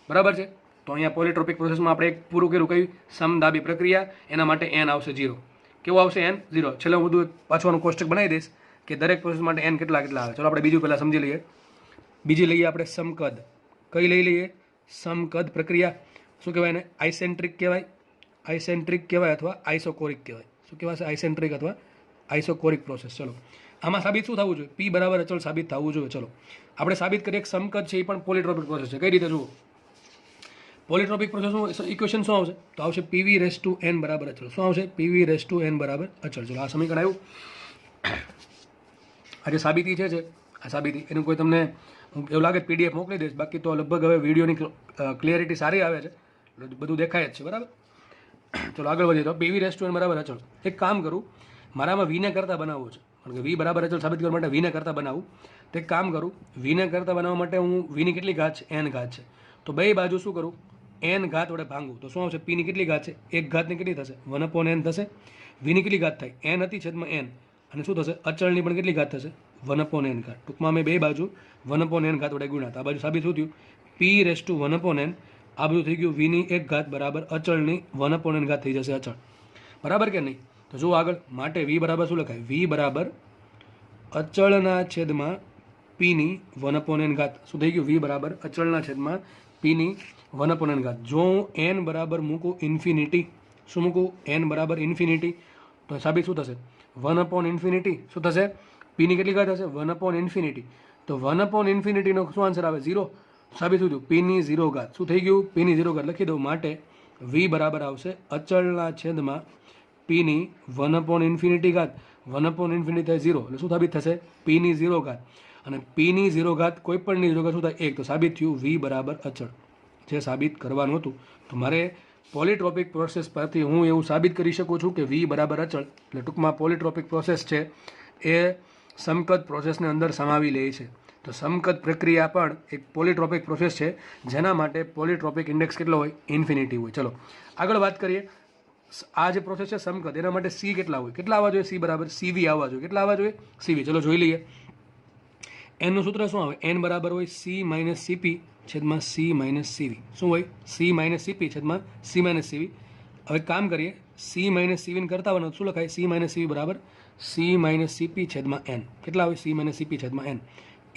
S1: બરાબર છે? તો અહીંયા પોલીટ્રોપિક પ્રોસેસમાં આપણે એક પૂરું કર્યું કયું? સમદાબી પ્રક્રિયા. એના માટે n આવશે 0. કેવું આવશે? n 0. છેલ્લે હું બધું પાછું કોષ્ટક બનાવી દઈશ કે દરેક પ્રોસેસ માટે n કેટલા કેટલા આવે. ચલો આપણે બીજું પહેલાં સમજી લઈએ. બીજી લઈએ આપણે સમકદ. કઈ લઈ લઈએ? સમકદ પ્રક્રિયા. શું કહેવાય એને? આઇસેન્ટ્રિક કહેવાય. આઇસેન્ટ્રિક કહેવાય અથવા આઇસોકોરિક કહેવાય. શું કહેવાય? આઇસેન્ટ્રિક અથવા આઇસોકોરિક પ્રોસેસ. ચલો આમાં સાબિત શું થવું જોઈએ? p બરાબર અચળ સાબિત થવું જોઈએ. ચલો આપણે સાબિત કરીએ એક સમકદ છે એ પણ પોલીટ્રોપિક પ્રોસેસ છે. કઈ રીતે જુઓ? પોલીટ્રોપિક પ્રોસેસનું ઇક્વેશન શું આવશે? તો આવશે પીવી રેસ ટુ n બરાબર અચળ. શું આવશે? પીવી રેસ ટુ n બરાબર અચળ. ચલો આ સમીકરણ આવ્યું. આ જે સાબિતી છે આ સાબિતી એનું કોઈ તમને એવું લાગે પીડીએફ મોકલી દઈશ. બાકી તો લગભગ હવે વિડીયોની ક્લિયરિટી સારી આવે છે, બધું દેખાય જ છે. બરાબર. ચલો આગળ વધીએ. તો પીવી રેસ ટુ n બરાબર અચળ. એક કામ કરું, મારામાં વીને કરતાં બનાવવું છે. કારણ કે વી બરાબર અચળ સાબિત કરવા માટે વીને કરતાં બનાવું. તો એક કામ કરું, વીને કરતાં બનાવવા માટે હું વીની કેટલી ઘાત છે? n ઘાત છે. તો બે બાજુ શું કરું? n ઘાત વડે ભાંગું. તો શું આવશે? p ની કેટલી ઘાત છે? 1 ઘાતની કેટલી થશે? 1 અપોન n થશે. વીની કેટલી ઘાત થાય? n હતી છેદમાં n. અને શું થશે? અચળની પણ કેટલી ઘાત થશે? 1 અપોન n ઘાત. ટૂંકમાં અમે બે બાજુ 1 અપોન n ઘાત વડે ગુણ્યા. આ બાજુ સાબિત શું થયું? p race to 1 upon n. આ બધું થઈ ગયું વીની 1 ઘાત બરાબર અચળની 1 અપોન n ઘાત થઈ જશે અચળ. બરાબર કે નહીં? તો જુઓ આગળ. માટે v બરાબર શું લખાય? v બરાબર અચળના છેદમાં p ની 1 અપોન n ઘાત. શું થઈ ગયું? v બરાબર અચળના છેદમાં p ની 1 અપોન n ઘાત. જો હું n બરાબર મૂકું ઇન્ફિનિટી, શું મૂકું? n બરાબર ઇન્ફિનિટી, તો સાબિત શું થશે? 1 અપોન ઇન્ફિનિટી. શું થશે? p ની કેટલી ઘાત હશે? 1 અપોન ઇન્ફિનિટી. તો 1 અપોન ઇન્ફિનિટીનો શું આન્સર આવે? 0. સાબિત શું થયું? p ની 0 ઘાત. શું થઈ ગયું? p ની 0 ઘાત લખી દઉં. માટે v બરાબર આવશે અચળના છેદમાં p ની 1 અપોન ઇન્ફિનિટી ઘાત. 1 અપોન ઇન્ફિનિટી થાય 0. એટલે શું સાબિત થશે? p ની 0 ઘાત. અને p ની 0 ઘાત કોઈ પણની 0 ઘાત શું થાય? 1. તો સાબિત થયું v બરાબર અચળ. જે સાબિત કરવાનું હતું. તો મારે પોલીટ્રોપિક પ્રોસેસ પરથી હું એવું સાબિત કરી શકું છું કે વી બરાબર અચળ, એટલે ટૂંકમાં પોલીટ્રોપિક પ્રોસેસ છે એ સમકદ પ્રોસેસને અંદર સમાવી લે છે. તો સમકદ પ્રક્રિયા પણ એક પોલીટ્રોપિક પ્રોસેસ છે જેના માટે પોલીટ્રોપિક ઇન્ડેક્સ કેટલો હોય? ઇન્ફિનિટી હોય. ચલો આગળ વાત કરીએ. આ જે પ્રોસેસ છે સમકદ, એના માટે સી કેટલા હોય? કેટલા આવવા જોઈએ? સી બરાબર સીવી આવવા જોઈએ. કેટલા આવવા જોઈએ? સીવી. ચલો જોઈ લઈએ. એનનું સૂત્ર શું આવે? એન બરાબર હોય સી માઇનસ સીપી છેદમાં સી માઇનસ સીવી. શું હોય? સી માઇનસ સીપી છેદમાં સી માઇનસ સીવી. હવે કામ કરીએ, સી માઇનસ સીવીને કરતા આવવાનું શું લખાય? સી માઇનસ સીવી બરાબર સી માઇનસ સીપી છેદમાં એન. કેટલા હોય? સી માઇનસ સીપી છેદમાં એન.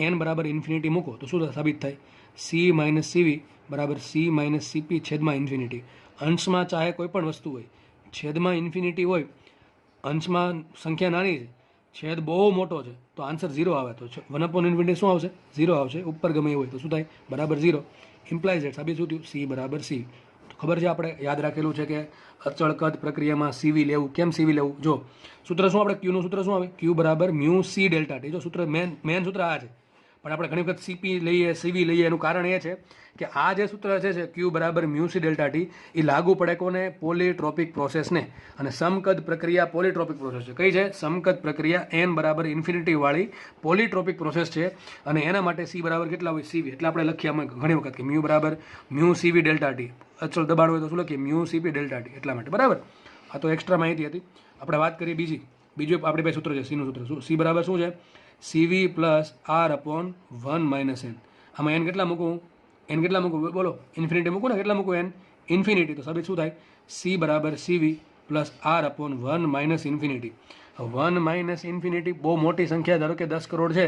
S1: એન બરાબર ઇન્ફિનિટી મૂકો તો શું સાબિત થાય? સી માઇનસ સીવી બરાબર સી માઇનસ સીપી છેદમાં ઇન્ફિનિટી. અંશમાં ચાહે કોઈ પણ વસ્તુ હોય, છેદમાં ઇન્ફિનિટી હોય, અંશમાં સંખ્યા નાની છે, છેદ બહુ મોટો છે, તો આન્સર 0 આવે. તો 1/∞ શું આવશે? 0 આવશે. ઉપર ગમે એ હોય તો શું થાય? બરાબર 0. ઇમ્પ્લાઇઝ એટ સાબિત શું થયું? સી બરાબર સી. તો ખબર છે, આપણે યાદ રાખેલું છે કે અચળ કદ પ્રક્રિયામાં સીવી લેવું. કેમ સીવી લેવું? જો સૂત્ર શું આપણે ક્યુનું સૂત્ર શું આવે? ક્યુ બરાબર મ્યુ સી ડેલ્ટા ટી. જો સૂત્ર મેન સૂત્ર આ છે, પણ આપણે ઘણી વખત સીપી લઈએ, સીવી લઈએ. એનું કારણ એ છે કે આ જે સૂત્ર છે ક્યુ બરાબર મ્યુ સી ડેલ્ટા ટી, એ લાગુ પડે કોને? પોલીટ્રોપિક પ્રોસેસને. અને સમકદ પ્રક્રિયા પોલીટ્રોપિક પ્રોસેસ છે. કઈ છે? સમકદ પ્રક્રિયા એન બરાબર ઇન્ફિનિટી વાળી પોલીટ્રોપિક પ્રોસેસ છે. અને એના માટે સી બરાબર કેટલા હોય? સીવી. એટલે આપણે લખીએ અમે ઘણી વખત કે મ્યુ બરાબર મ્યુ સીવી ડેલ્ટા ટી. અચળ દબાણ હોય તો શું લખીએ? Mu CP delta T. એટલા માટે. બરાબર. આ તો એક્સ્ટ્રા માહિતી હતી. આપણે વાત કરીએ બીજું આપણી પાસે સૂત્ર છે સીનું સૂત્ર. શું? સી બરાબર શું છે? CV plus R upon 1 minus N. આમાં એન કેટલા મૂકું? એન કેટલા મૂકું? બોલો. ઇન્ફિનિટી મૂકું ને? કેટલા મૂકું? N infinity. તો સાબિત શું થાય? સી બરાબર CV plus R upon 1 minus infinity. 1 minus infinity બહુ મોટી સંખ્યા, ધારો કે 10 કરોડ છે,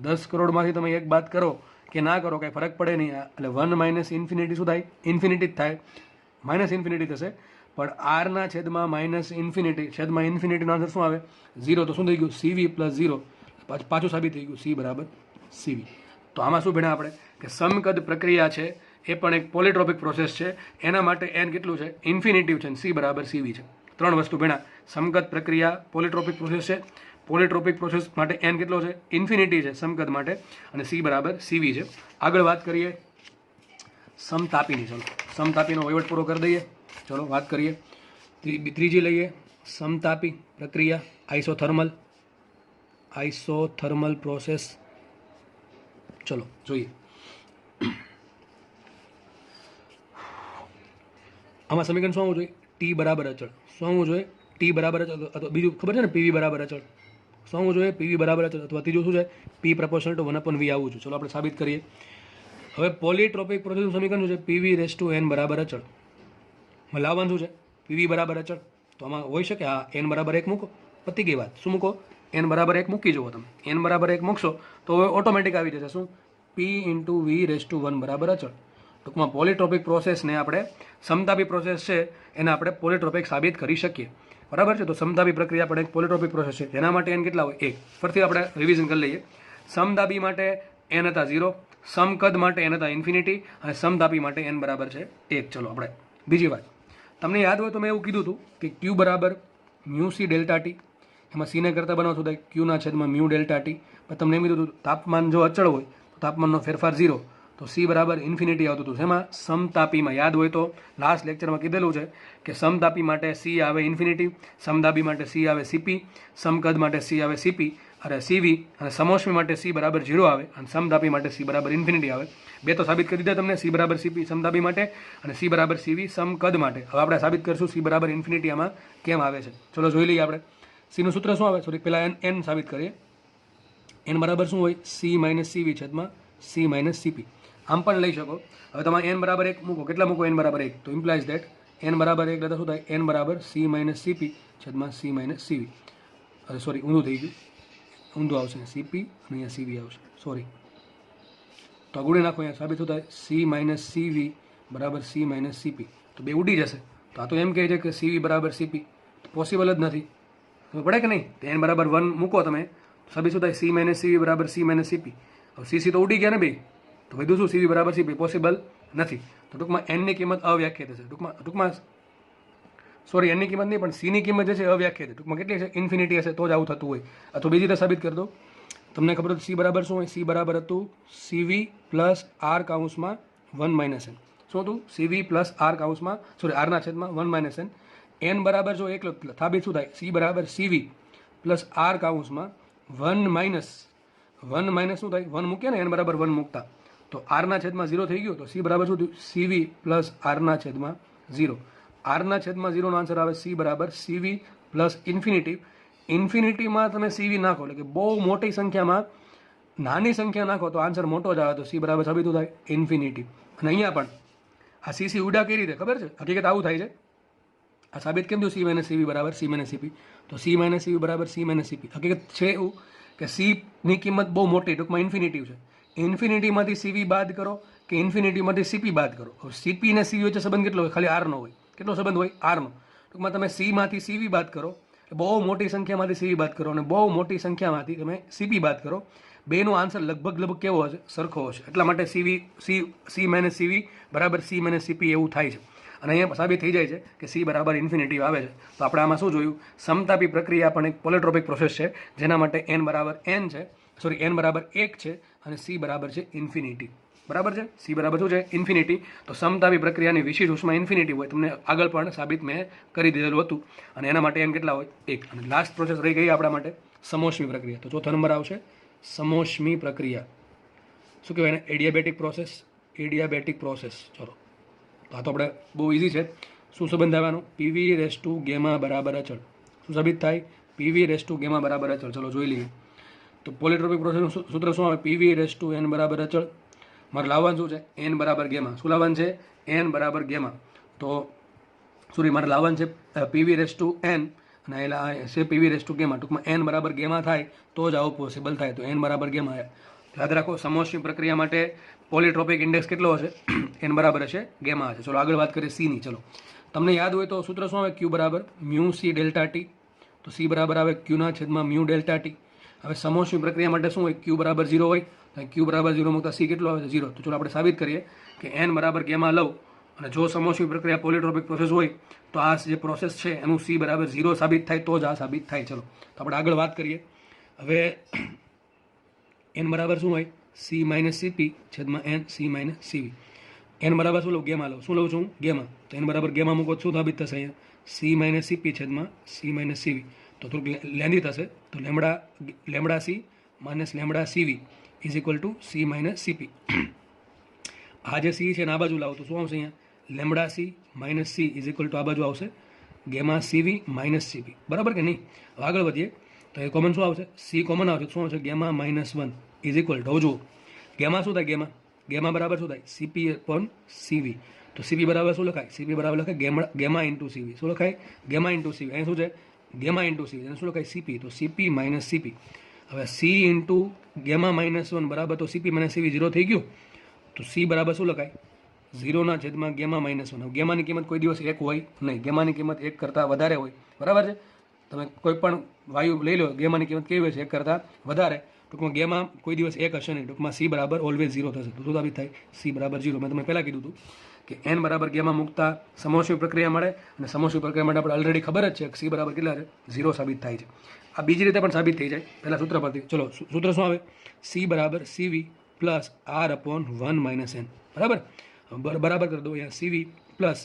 S1: 10 કરોડમાંથી તમે એક બાદ કરો કે ના કરો કાંઈ ફરક પડે નહીં. એટલે 1 માઇનસ ઇન્ફિનિટી શું થાય? ઇન્ફિનિટી જ થાય. માઇનસ ઇન્ફિનિટી થશે. પણ આરના છેદમાં માઇનસ ઇન્ફિનિટી છેદમાં ઇન્ફિનિટીનો આન્સર શું આવે? 0. તો શું થઈ ગયું? સીવી પ્લસ 0. પાછું સાબિત થઈ ગયું સી બરાબર સીવી. તો આમાં શું ભણ્યા આપણે? કે સમકદ પ્રક્રિયા છે એ પણ એક પોલીટ્રોપિક પ્રોસેસ છે. એના માટે એન કેટલું છે? ઇન્ફિનિટિવ છે. સી બરાબર સીવી છે. 3 વસ્તુ ભણ્યા. સમકદ પ્રક્રિયા પોલીટ્રોપિક પ્રોસેસ છે. પોલીટ્રોપિક પ્રોસેસ માટે એન કેટલો છે? ઇન્ફિનિટી છે સમકદ માટે. અને સી બરાબર સીવી છે. આગળ વાત કરીએ સમતાપીની. ચલો સમતાપીનો વહીવટ પૂરો કરી દઈએ. ચલો વાત કરીએ. ત્રીજી લઈએ સમતાપી પ્રક્રિયા, આઇસોથર્મલ પ્રોસેસ. ચલો જોઈએ. આમાં સમીકરણ શું આવવું જોઈએ? ટી બરાબર અચળ. શું આવવું જોઈએ? ટી બરાબર અચળ. અથવા બીજું ખબર છે ને પીવી બરાબર અચળ. શું આવવું જોઈએ? પીવી બરાબર અચળ. અથવા ત્રીજું શું છે? પી પ્રપોર્શનલ ટુ 1/v આવવું જોઈએ. ચલો આપણે સાબિત કરીએ. હવે પોલીટ્રોપિક પ્રોસેસનું સમીકરણ શું છે? પીવી રેસ ટુ એન બરાબર અચળ. લાવવાનું શું છે? પીવી બરાબર અચળ. તો આમાં હોઈ શકે આ એન બરાબર 1 મૂકો, પતી ગઈ વાત. શું મૂકો? એન બરાબર 1 મૂકી જુઓ તમે. એન બરાબર 1 મૂકશો તો હવે ઓટોમેટિક આવી જશે શું? P into V raise to 1 બરાબર અચળ. ટૂંકમાં પોલીટ્રોપિક પ્રોસેસને આપણે સમતાપી પ્રોસેસ છે એને આપણે પોલીટ્રોપિક સાબિત કરી શકીએ. બરાબર છે. તો સમતાપી પ્રક્રિયા પણ એક પોલીટ્રોપિક પ્રોસેસ છે. એના માટે એન કેટલા હોય? 1. ફરીથી આપણે રિવિઝન કરી લઈએ. સમતાપી માટે એન હતા 0, સમકદ માટે એન હતા ઇન્ફિનિટી, અને સમતાપી માટે એન બરાબર છે 1. ચલો આપણે બીજી વાત. તમને યાદ હોય તો મેં એવું કીધું હતું કે ક્યુ બરાબર મ્યુ સી ડેલ્ટા ટી. એમાં સીને કરતાં બનાવશો તો ક્યુના છેદમાં મ્યુ ડેલ્ટા ટી. પણ તમને એમ કીધું હતું તાપમાન જો અચળ હોય તો તાપમાનનો ફેરફાર 0, તો સી બરાબર ઇન્ફિનિટી આવતું હતું. એમાં સમતાપીમાં યાદ હોય તો લાસ્ટ લેક્ચરમાં કીધેલું છે કે સમતાપી માટે સી આવે ઇન્ફિનિટી, સમતાપી માટે સી આવે સીપી, સમકદ માટે સી આવે સીપી અને સીવી, અને સમોષ્મી માટે સી બરાબર 0 આવે, અને સમતાપી માટે સી બરાબર ઇન્ફિનિટી આવે. 2 તો સાબિત કરી દીધા તમને. સી બરાબર સીપી સમતાપી માટે અને સી બરાબર સીવી સમકદ માટે. હવે આપણે સાબિત કરીશું સી બરાબર ઇન્ફિનિટી આમાં કેમ આવે છે. ચલો જોઈ લઈએ આપણે. સીનું સૂત્ર શું આવે? સોરી, પહેલાં એન સાબિત કરીએ. એન બરાબર શું હોય? સી માઇનસ સીવી છેદમાં સી માઇનસ સીપી. આમ પણ લઈ શકો. હવે તમારે એન બરાબર 1 મૂકો. કેટલા મૂકો? એન બરાબર 1. તો ઇમ્પ્લાઇઝ દેટ એન બરાબર 1 એટલે શું થાય? એન બરાબર સી માઇનસ સીપી છેદમાં સી માઇનસ સીવી. અરે સોરી, ઊંધું થઈ ગયું. ઊંધું આવશે. સીપી અને અહીંયા સીવી આવશે. સોરી. તો આ ગુણી નાખો. અહીંયા સાબિત શું થાય? સી માઇનસ સીવી બરાબર સી માઇનસ સીપી. તો બે ઉડી જશે. તો આ તો એમ કહે છે કે સીવી બરાબર સીપી. પોસિબલ જ નથી. ખબર પડે કે નહીં? તો એન બરાબર 1 મૂકો તમે. સાબિત શું થાય? સી માઇનસ સીવી બરાબર સી માઇનસ સીપી. હવે સીસી તો ઉડી ગયા ને બે. તો વધુ શું? સીવી બરાબર સીપી પોસિબલ નથી. તો ટૂંકમાં એનની કિંમત અવ્યાખ્યાત હશે. ટૂંકમાં સોરી, એનની કિંમત નહીં, પણ સીની કિંમત જે છે અવ્યાખ્યાત. ટૂંકમાં કેટલી હશે? ઇન્ફિનિટી હશે તો જ આવું થતું હોય. અથવા બીજી રીતે સાબિત કરી દો. તમને ખબર હતું સી બરાબર શું હોય? સી બરાબર હતું સીવી પ્લસ આર કાઉન્સમાં 1 માઇનસ એન. શું હતું સીવી પ્લસ આર કાઉન્સમાં સોરી આરના છેદમાં 1 માઇનસ એન. એન બરાબર જો એકલો સાબિત શું થાય સી બરાબર સીવી પ્લસ આર કાઉન્સમાં 1 માઇનસ શું થાય 1 મૂકીએ ને એન બરાબર 1 મૂકતા તો આરના છેદમાં 0 થઈ ગયું તો સી બરાબર શું થયું સીવી પ્લસ આરના છેદમાં 0. આરના છેદમાં 0 નો આન્સર આવે સી બરાબર સીવી પ્લસ ઇન્ફિનિટી. ઇન્ફિનિટીમાં તમે સીવી નાખો એટલે કે બહુ મોટી સંખ્યામાં નાની સંખ્યા નાખો તો આન્સર મોટો જ આવે તો સી બરાબર સાબિત થાય ઇન્ફિનિટી. અને અહીંયા પણ આ સીસી ઉડા કઈ રીતે ખબર છે હકીકત આવું થાય છે. આ સાબિત કેમ થયું સી માઇનસ સીવી બરાબર સી માઇનસ સીપી તો સી માઇનસ સીવી બરાબર સી માઇનસ સીપી. હકીકત છે એવું કે સીની કિંમત બહુ મોટી ટૂંકમાં ઇન્ફિનિટિવ છે. ઇન્ફિનિટીમાંથી સીવી બાદ કરો કે ઇન્ફિનિટીમાંથી સીપી બાદ કરો. સીપી ને સીવી વચ્ચે સંબંધ કેટલો હોય ખાલી આરનો હોય. કેટલો સંબંધ હોય આરનો. ટૂંકમાં તમે સીમાંથી સીવી બાદ કરો બહુ મોટી સંખ્યામાંથી સીવી બાદ કરો અને બહુ મોટી સંખ્યામાંથી તમે સીપી બાદ કરો બેનો આન્સર લગભગ કેવો હશે સરખો હશે. એટલા માટે સી માઇનસ સીવી બરાબર સી માઇનસ સીપી એવું થાય છે. અને અહીંયા સાબિત થઈ જાય છે કે સી બરાબર ઇન્ફિનિટી આવે છે. તો આપણે આમાં શું જોયું સમતાપી પ્રક્રિયા પણ એક પોલિટ્રોપિક પ્રોસેસ છે જેના માટે એન બરાબર એન છે સોરી એન બરાબર 1 છે અને સી બરાબર છે ઇન્ફિનિટી. બરાબર છે સી બરાબર શું છે ઇન્ફિનિટી. તો સમતાપી પ્રક્રિયાની વિશિષ્ટ ઉષ્મા ઇન્ફિનિટી હોય તમને આગળ પણ સાબિત મેં કરી દીધેલું હતું અને એના માટે એન કેટલા હોય 1. અને લાસ્ટ પ્રોસેસ રહી ગઈ આપણા માટે સમોષ્મી પ્રક્રિયા. તો ચોથો નંબર આવશે સમોષ્મી પ્રક્રિયા. શું કહેવાય એને એડિયાબેટિક પ્રોસેસ. ચલો તો આ તો આપણે બહુ ઇઝી છે. શું સંબંધ આવવાનો પીવી રેસ ટુ ગેમા બરાબર અચળ. શું સાબિત થાય પીવી રેસ ટુ ગેમા બરાબર અચળ. ચલો જોઈ લઈએ. તો પોલિટ્રોપિક પ્રોસેસનું સૂત્ર શું આવે પીવી રેસ ટુ એન બરાબર અચળ. મારે લાવવાનું શું છે એન બરાબર ગેમા. શું લાવવાનું છે એન બરાબર ગેમા. તો સોરી મારે લાવવાનું છે પીવી રેસ ટુ એન અને એલા છે પીવી રેસ ટુ ગેમા. ટૂંકમાં એન બરાબર ગેમા થાય તો જ આવું પોસિબલ થાય. તો એન બરાબર ગેમા. યાદ રાખો સમોષ્મી પ્રક્રિયા માટે પોલિટ્રોપિક ઇન્ડેક્સ કેટલો હશે એન બરાબર હશે ગેમા હશે. ચલો આગળ વાત કરીએ સીની. ચલો તમને યાદ હોય તો સૂત્ર શું આવે ક્યુ બરાબર મ્યુ સી ડેલ્ટા ટી. તો સી બરાબર આવે ક્યુના છેદમાં મ્યુ ડેલ્ટા ટી. હવે સમોષ્મી પ્રક્રિયા માટે શું હોય ક્યુ બરાબર 0 હોય ક્યુ બરાબર 0 મૂકતા સી કેટલો આવે છે 0. તો ચલો આપણે સાબિત કરીએ કે એન બરાબર ગેમા લઉં અને જો સમોષ્મી પ્રક્રિયા પોલિટ્રોપિક પ્રોસેસ હોય તો આ જે પ્રોસેસ છે એનું સી બરાબર 0 સાબિત થાય તો જ આ સાબિત થાય. ચલો તો આપણે આગળ વાત કરીએ. હવે એન બરાબર શું હોય સી માઇનસ સીપી છેદમાં એન સી માઇનસ સીવી. એન બરાબર શું લઉં ગેમા લઉં. શું લઉં છું ગેમા. તો એન બરાબર ગેમા મૂકો શું સાબિત થશે અહીંયા સી માઇનસ સીપી છેદમાં સી માઇનસ સીવી. તો થોડુંક લેન્ધી થશે તો lambda C minus lambda CV is equal to C minus CP. આ જે સી છે ને આ બાજુ લાવો તો શું આવશે અહીંયા lambda C minus C is equal to આ બાજુ આવશે ગેમા સીવી માઇનસ સીપી. બરાબર કે નહીં. હવે આગળ વધીએ તો એ કોમન શું આવશે સી કોમન આવશે શું આવશે ગેમા -1 ઇઝ ઇક્વલ ટુ જુઓ ગેમા શું થાય ગેમા બરાબર શું થાય સીપી અપોન સીવી. તો સીપી બરાબર શું લખાય સીપી બરાબર લખાય ગેમા ઇન્ટુ સીવી. શું લખાય ગેમા ઇન્ટુ સીવી. અહીં શું છે ગેમા ઇન્ટુ સીવી એને શું લખાય સીપી. તો સીપી માઇનસ સીપી. હવે સી ઇન્ટુ ગેમા -1 બરાબર તો સીપી માઇનસ સીવી 0 થઈ ગયું. તો સી બરાબર શું લખાય 0 છેદમાં ગેમા -1. ગેમાની કિંમત કોઈ દિવસ 1 હોય નહીં. ગેમાની કિંમત 1 કરતાં વધારે હોય. બરાબર છે. તમે કોઈ પણ વાયુ લઈ લો ગેમાની કિંમત કેવી હોય છે 1 કરતાં વધારે. ટૂંકમાં ગેમા કોઈ દિવસ 1 હશે નહીં. ટૂંકમાં સી બરાબર ઓલવેઝ 0 થશે. તો શું સાબિત થાય સી બરાબર 0. મેં તમને પહેલાં કીધું હતું કે એન બરાબર ગેમા મૂકતા સમોષ્મી પ્રક્રિયા મળે અને સમોષ્મી પ્રક્રિયા માટે આપણે ઓલરેડી ખબર જ છે કે સી બરાબર કેટલા છે 0 સાબિત થાય છે. આ બીજી રીતે પણ સાબિત થઈ જાય પહેલાં સૂત્ર પરથી. ચલો સૂત્ર શું આવે સી બરાબર CV plus R upon 1 minus N. બરાબર કરી દો અહીંયા CV plus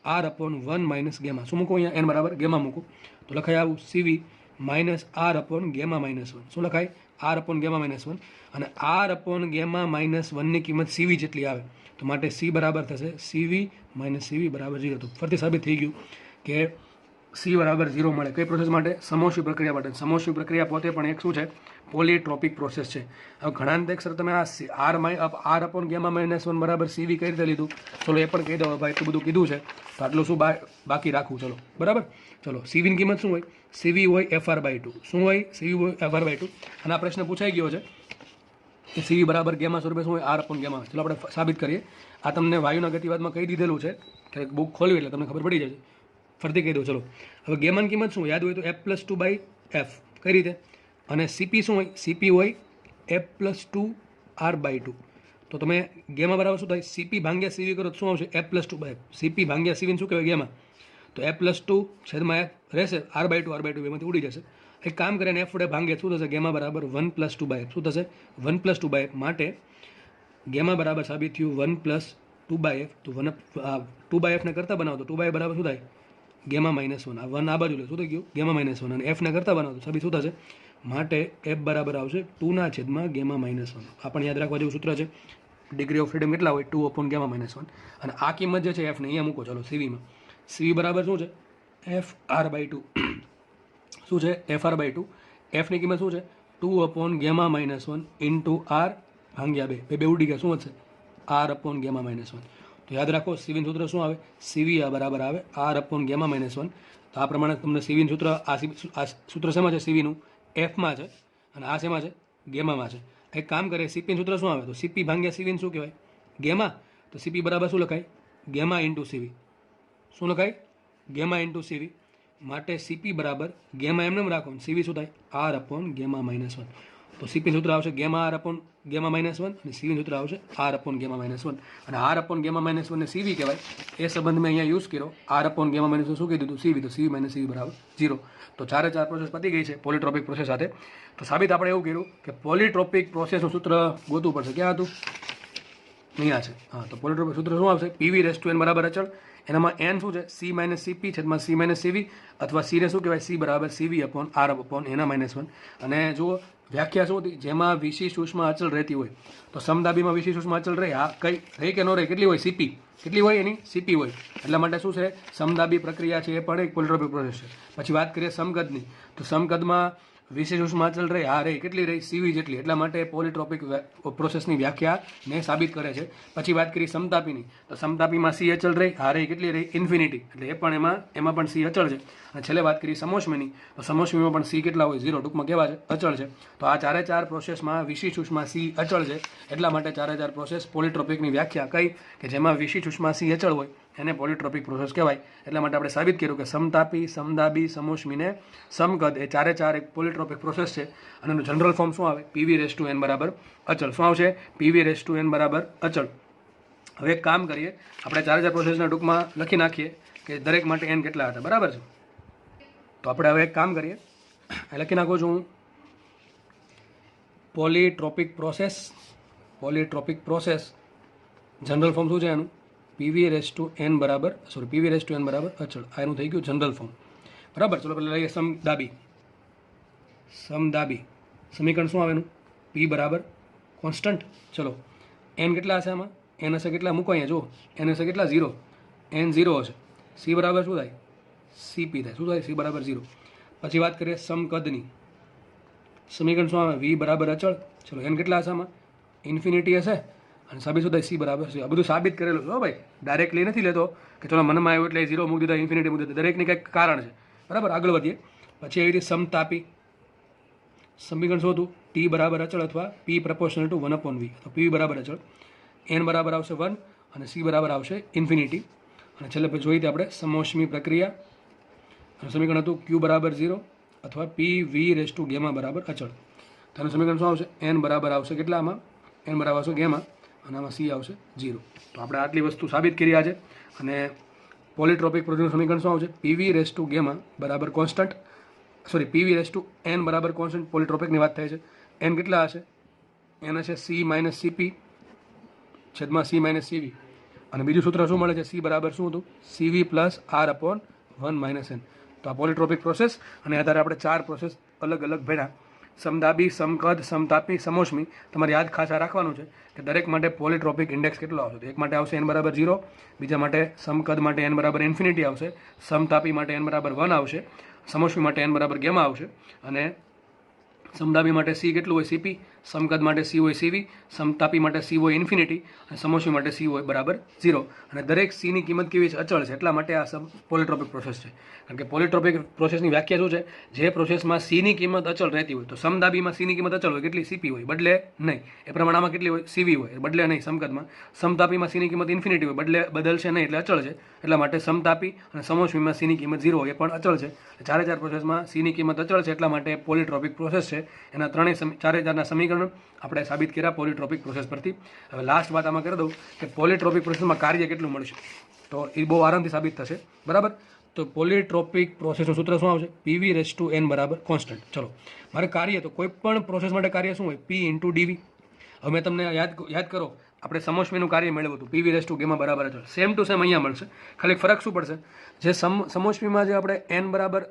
S1: R upon 1 minus gamma. શું મૂકો અહીંયા એન બરાબર ગેમા મૂકો તો લખાય આવું સીવી માઇનસ આર અપોન ગેમા -1. શું લખાય આર અપોન ગેમા -1 અને આર અપોન ગેમા -1ની કિંમત સીવી જેટલી આવે તો માટે સી બરાબર થશે સીવી માઇનસ સીવી બરાબર 0. તો ફરીથી સાબિત થઈ ગયું કે સી બરાબર 0 મળે કઈ પ્રોસેસ માટે સમોષ્મી પ્રક્રિયા માટે. સમોષ્મી પ્રક્રિયા પોતે પણ એક શું છે પોલિટ્રોપિક પ્રોસેસ છે. હવે ઘણા ને સર તમે આ આર અપોન ગેમા -1 બરાબર સીવી કઈ રીતે લીધું. ચલો એ પણ કહી દો ભાઈ એટલું બધું કીધું છે તો આટલું શું બાકી રાખવું. ચલો બરાબર. ચલો સીવીની કિંમત શું હોય સીવી હોય FR/2. શું હોય સીવી હોય FR/2. અને આ પ્રશ્ન પૂછાઈ ગયો છે કે સીવી બરાબર ગેમા સ્વરૂપે શું હોય આર અપોન ગેમા. ચલો આપણે સાબિત કરીએ. આ તમને વાયુના ગતિવાદમાં કહી દીધેલું છે કે બુક ખોલવી એટલે તમને ખબર પડી જશે. ફરીથી કહી દો. ચલો હવે ગેમાની કિંમત શું યાદ હોય તો F+2/F. કઈ રીતે. અને સીપી શું હોય સીપી હોય F+2R/2. તો તમે ગેમા બરાબર શું થાય સીપી ભાંગ્યા સીવી કરો તો શું આવશે F+2/F. સીપી ભાંગ્યા સીવીને શું કહેવાય ગેમા. તો F+2 છેદમાં F રહેશે R/2 એમાંથી ઉડી જશે. એક કામ કરીને F વડે ભાંગે શું થશે ગેમા બરાબર 1+2/F. શું થશે 1+2/F. માટે ગેમા બરાબર સાબિત થયું 1+2/F. 2/f, તો 2/f ને કરતાં બનાવો તો 2/f બરાબર શું થાય? ગેમા -1. આ 1 આ બાજુ લે, શું થઈ ગયું? ગેમા -1. અને f ને કરતાં બનાવો તો સાબિત શું થશે? માટે f બરાબર આવશે 2/γ -1. આ પણ યાદ રાખવા જેવું સૂત્ર છે. ડિગ્રી ઓફ ફ્રીડમ કેટલા હોય? 2/γ-1. અને આ કિંમત જે છે f ને અહીંયા મૂકો. ચાલો સીવીમાં, સીવી બરાબર શું છે? fr/2. શું છે? fr/2. f ની કિંમત શું છે? 2/γ-1 ઇન્ટુ r ભાગ્યા 2. બે ઉડી ગયા, શું વધશે? r/γ-1. તો યાદ રાખો સીવીનું સૂત્ર શું આવે? સીવી આ બરાબર આવે r/γ-1. તો આ પ્રમાણે તમને સીવીનું સૂત્ર, આ સૂત્ર શેમાં છે? સીવીનું એફમાં છે, અને આ શેમાં છે? ગેમામાં છે. એક કામ કરે, સીપીનું સૂત્ર શું આવે? તો સીપી ભાગ્યા સીવીનું શું કહેવાય? ગેમા. તો સીપી બરાબર શું લખાય? ગેમા ઇન્ટુ સીવી. શું લખાય? ગેમા ઇન્ટુ સીવી. માટે સીપી બરાબર ગેમા એમને રાખો, સીવી શું થાય? r/γ-1. તો સીપી સૂત્ર આવશે ગેમા r/γ-1 અને સીવી સૂત્ર આવશે r/γ-1. અને r/γ-1 ને સીવી કહેવાય એ સંબંધ મેં અહીંયા યુઝ કર્યો. r/γ-1 શું કીધું હતું? સીવી. તો સીવી માઇનસ સીવી બરાબર 0. તો 4 પ્રોસેસ પતી ગઈ છે પોલીટ્રોપિક પ્રોસેસ સાથે. તો સાબિત આપણે એવું કર્યું કે પોલીટ્રોપિક પ્રોસેસનું સૂત્ર ગોતવું પડશે. ક્યાં હતું? અહીંયા છે. હા, તો પોલીટ્રોપિક સૂત્ર શું આવશે? PV/n બરાબર અચળ. એનામાં n શું છે? C - CP છેદમાં C - CV, અથવા C ને શું કહેવાય? C બરાબર CV/R/n-1. અને જુઓ વ્યાખ્યા શું હતી? જેમાં વિશિષ્ટ ઉષ્મા અચળ રહેતી હોય. તો સમદાબીમાં વિશિષ્ટ ઉષ્મા અચળ રહે, આ કઈ રહી કે ન રહે? કેટલી હોય? CP. કેટલી હોય? એની CP હોય. એટલા માટે શું છે? સમદાબી પ્રક્રિયા છે એ પણ એક પોલીટ્રોપિક પ્રોસેસ છે. પછી વાત કરીએ સમકદની, તો સમકદમાં વિશેષ ઉષ્મા અચળ રહે, આ રહી કેટલી રહી? CV જેટલી. એટલા માટે પોલીટ્રોપિક પ્રોસેસની વ્યાખ્યાને સાબિત કરે છે. પછી વાત કરી સમતાપીની, તો સમતાપીમાં C અચળ રહી, આ રહી કેટલી રહી? ઇન્ફિનિટી. એટલે એ પણ એમાં પણ C અચળ છે. અને છેલ્લે વાત કરી સમોષ્મીની, તો સમોષ્મીમાં પણ C કેટલા હોય? 0. ટૂંકમાં કેવા છે? અચળ છે. તો આ 4 પ્રોસેસમાં વિશિષ્ટ ઉષ્મા C અચળ છે. એટલા માટે 4 પ્રોસેસ પોલીટ્રોપિકની વ્યાખ્યા કઈ કે જેમાં વિશિષ્ટ ઉષ્મા C અચળ હોય એને પોલીટ્રોપિક પ્રોસેસ કહેવાય. એટલા માટે આપણે સાબિત કર્યું કે સમતાપી, સમદાબી, સમોષ્મી ને સમકદ એ 4 એક પોલીટ્રોપિક પ્રોસેસ છે. અને એનું જનરલ ફોર્મ શું આવે? PV/n બરાબર અચળ. શું આવશે? PV/n બરાબર અચળ. હવે એક કામ કરીએ, આપણે 4 પ્રોસેસના ટૂંકમાં લખી નાખીએ કે દરેક માટે n કેટલા હતા. બરાબર છે? તો આપણે હવે એક કામ કરીએ, લખી નાખું છું હું પોલીટ્રોપિક પ્રોસેસ જનરલ ફોર્મ શું છે એનું? PV/n બરાબર અચળ. આ એનું થઈ ગયું જનરલ ફોર્મ. બરાબર. ચલો પહેલાં લઈએ સમદાબી. સમીકરણ શું આવે એનું? P બરાબર કોન્સ્ટન્ટ. ચલો n કેટલા હશે આમાં? n હશે કેટલા? મૂકો અહીંયા, જુઓ n હશે કેટલા? 0. n 0 હશે. C બરાબર શું થાય? CP થાય. શું થાય? C બરાબર 0. પછી વાત કરીએ સમકદની. સમીકરણ શું આવે? V બરાબર અચળ. ચલો n કેટલા હશે આમાં? ઇન્ફિનિટી હશે. અને સાબિત શું થાય? C બરાબર છે. આ બધું સાબિત કરેલું છે હો ભાઈ, ડાયરેક્ટલી નથી લેતો કે ચલો મનમાં આવ્યું એટલે 0 મૂકી દીધા, ઇન્ફિનિટી મૂકી દીધા. દરેકની કંઈક કારણ છે. બરાબર. આગળ વધીએ. પછી એવી રીતે સમતાપી. સમીકરણ શું હતું? T બરાબર અચળ અથવા P પ્રપોર્શનલ ટુ 1/V. તો P બરાબર અચળ. n બરાબર આવશે 1 અને C બરાબર આવશે ઇન્ફિનિટી. અને છેલ્લે પછી જોઈ આપણે સમોષ્મી પ્રક્રિયા. અને સમીકરણ હતું Q બરાબર 0 અથવા PV/γ બરાબર અચળ. તો એનું સમીકરણ શું આવશે? n બરાબર આવશે કેટલામાં? n બરાબર આવશે ગેમા અને આમાં C આવશે 0. તો આપણે આટલી વસ્તુ સાબિત કરી આજે. અને પોલીટ્રોપિક પ્રોસેસનું સમીકરણ શું આવશે? PV/γ બરાબર કોન્સ્ટન્ટ, PV/n બરાબર કોન્સ્ટન્ટ. પોલીટ્રોપિકની વાત થાય છે. n કેટલા હશે? n હશે C - CP છેદમાં C - CV. અને બીજું સૂત્ર શું મળે છે? C બરાબર શું હતું? CV + R/1 - n. તો આ પોલીટ્રોપિક પ્રોસેસ. અને આધારે આપણે 4 પ્રોસેસ અલગ ભેળા, સમદાબી, સમકદ, સમતાપી, સમોષ્મી. તમારે યાદ ખાસા રાખવાનું છે કે દરેક માટે પોલીટ્રોપિક ઇન્ડેક્સ કેટલો આવશે. તો એક માટે આવશે n બરાબર 0, બીજા માટે સમકદ માટે n બરાબર ઇન્ફિનિટી આવશે, સમતાપી માટે n બરાબર 1 આવશે, સમોષ્મી માટે n બરાબર γ આવશે, અને સમદાબી માટે C કેટલું હોય? CP. સમકદ માટે C હોય CV, સમતાપી માટે C હોય ઇન્ફિનિટી, અને સમોષ્મી માટે C હોય બરાબર 0. અને દરેક C ની કિંમત કેવી છે? અચળ છે. એટલા માટે આ પોલીટ્રોપિક પ્રોસેસ છે. કારણ કે પોલીટ્રોપિક પ્રોસેસની વ્યાખ્યા શું છે? જે પ્રોસેસમાં C ની કિંમત અચળ રહેતી હોય. તો સમદાબીમાં C ની કિંમત અચળ હોય, કેટલી? CP હોય, બદલે નહીં. એ પ્રમાણે આમાં કેટલી હોય? CV હોય, બદલે નહીં. સમકદમાં સમતાપીમાં C ની કિંમત ઇન્ફિનિટી હોય, બદલશે નહીં, એટલે અચળ છે. એટલા માટે સમતાપી અને સમોષ્મીમાં C ની કિંમત 0 હોય, એ પણ અચળ છે. 4 પ્રોસેસમાં C ની કિંમત અચળ છે. એટલા માટે પોલીટ્રોપિક પ્રોસેસ છે. એના 4 સમીકરણ આપણે સાબિત કર્યા પોલીટ્રોપિક પ્રોસેસ પરથી. હવે લાસ્ટ વાત આમાં કરી દઉં કે પોલીટ્રોપિક પ્રોસેસમાં કાર્ય કેટલું મળશે. તો એ બહુ આરામથી સાબિત થશે. બરાબર. તો પોલીટ્રોપિક પ્રોસેસનું સૂત્ર શું આવશે? PV/n બરાબર કોન્સ્ટન્ટ. ચલો મારે કાર્ય, તો કોઈ પણ પ્રોસેસ માટે કાર્ય શું હોય? P × dV. હવે મેં તમને યાદ કરો, આપણે સમોષ્મીનું કાર્ય મેળવ્યું હતું પીવી રેસ ટુ ગેમા બરાબર અચળ, સેમ ટુ સેમ અહીંયા મળશે. ખાલી ફરક શું પડશે, જે સમોષ્મીમાં જે આપણે એન બરાબર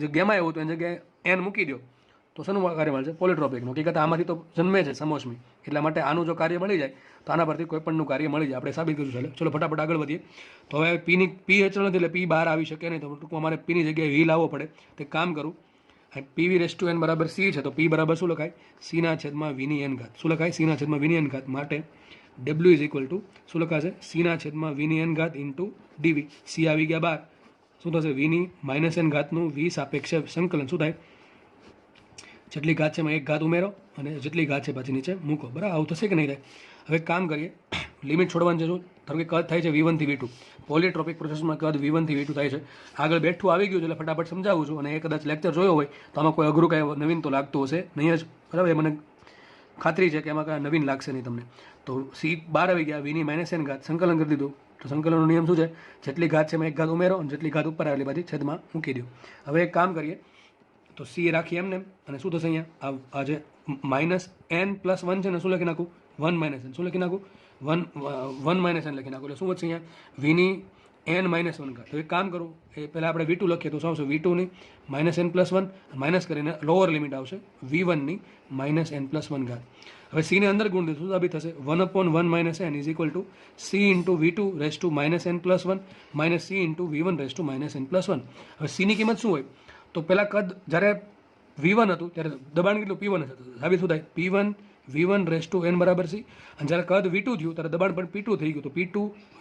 S1: જે ગેમા આવ્યું હતું એની જગ્યાએ એન મૂકી દો તો શેનું કાર્ય મળશે, પોલિટ્રોપિકનું. હકીકત આમાંથી તો જન્મે છે સમોષ્મી, એટલા માટે આનું જો કાર્ય મળી જાય તો આના પરથી કોઈ પણનું કાર્ય મળી જાય. આપણે સાબિત કર્યું છે. ચલો ફટાફટ આગળ વધીએ. તો હવે પી અચળ નથી એટલે પી બહાર આવી શકે નહીં, તો ટૂંકમાં અમારે પીની જગ્યાએ વી લાવવો પડે. તો એક કામ કરું, પીવી રેસ ટુ એન બરાબર સી છે, તો પી બરાબર શું લખાય, સીના છેદમાં વીની એન ઘાત. શું લખાય, સીના છેદમાં વીની એન ઘાત. માટે ડબલ્યુ ઇઝ ઇક્વલ ટુ શું લખાશે, સીના છેદમાં વીની એન ઘાત ઇન્ટુ ડીવી. સી આવી ગયા બાર, શું થશે, વીની માઇનસ એન ઘાતનું વી સાપેક્ષે સંકલન. શું થાય, જેટલી ઘાત છે એમાં એક ઘાત ઉમેરો અને જેટલી ઘાત છે પાછી નીચે મૂકો. બરાબર, આવું થશે કે નહીં થાય. હવે કામ કરીએ, લિમિટ છોડવાની છે. શું ધારો કે કદ થાય છે V1 થી V2, પોલિટ્રોપિક પ્રોસેસમાં કદ V1 થી V2 થાય છે. આગળ બેઠું આવી ગયું છે એટલે ફટાફટ સમજાવું છું, અને એ કદાચ લેક્ચર જોયો હોય તો આમાં કોઈ અઘરું કાંઈ નવીન તો લાગતું હશે નહીં જ. બરાબર, એ મને ખાતરી છે કે એમાં કાંઈ નવીન લાગશે નહીં તમને. તો સી બાર આવી ગયા, વીની માઇનસ એન ઘાત, સંકલન કરી દીધું. તો સંકલનનો નિયમ શું છે, જેટલી ઘાત છે એમાં એક ઘાત ઉમેરો અને જેટલી ઘાત ઉપર આવેલી બધી છેદમાં મૂકી દો. હવે એક કામ કરીએ, તો સી રાખીએ એમને, અને શું થશે અહીંયા આ જે માઇનસ એન પ્લસ વન છે ને શું લખી નાખું, વન માઇનસ એન. શું લખી નાખું, વન માઇનસ એન લખી નાખું. એટલે શું વધશે અહીંયા, વીની એન માઇનસ વન ઘાત. તો એક કામ કરું, એ પહેલાં આપણે V2 લખીએ તો શું આવશે, V2ની minus N plus one, minus કરીને લોઅર લિમિટ આવશે V1ની માઇનસ એન પ્લસ વન ઘાત. હવે સીને અંદર ગુણ દે શું સાબિત થશે, 1/1 minus N is equal to C into V2 raise to minus N plus one minus C into V1 raise to minus N plus one. હવે સીની કિંમત શું હોય, તો પહેલાં કદ જ્યારે V1 હતું ત્યારે દબાણ કેટલું, P1 હતું. સાબિત શું થાય, P1 V1 raise to N બરાબર સી. અને જ્યારે કદ V2 થયું ત્યારે દબાણ પણ P2 થઈ ગયું, તો P2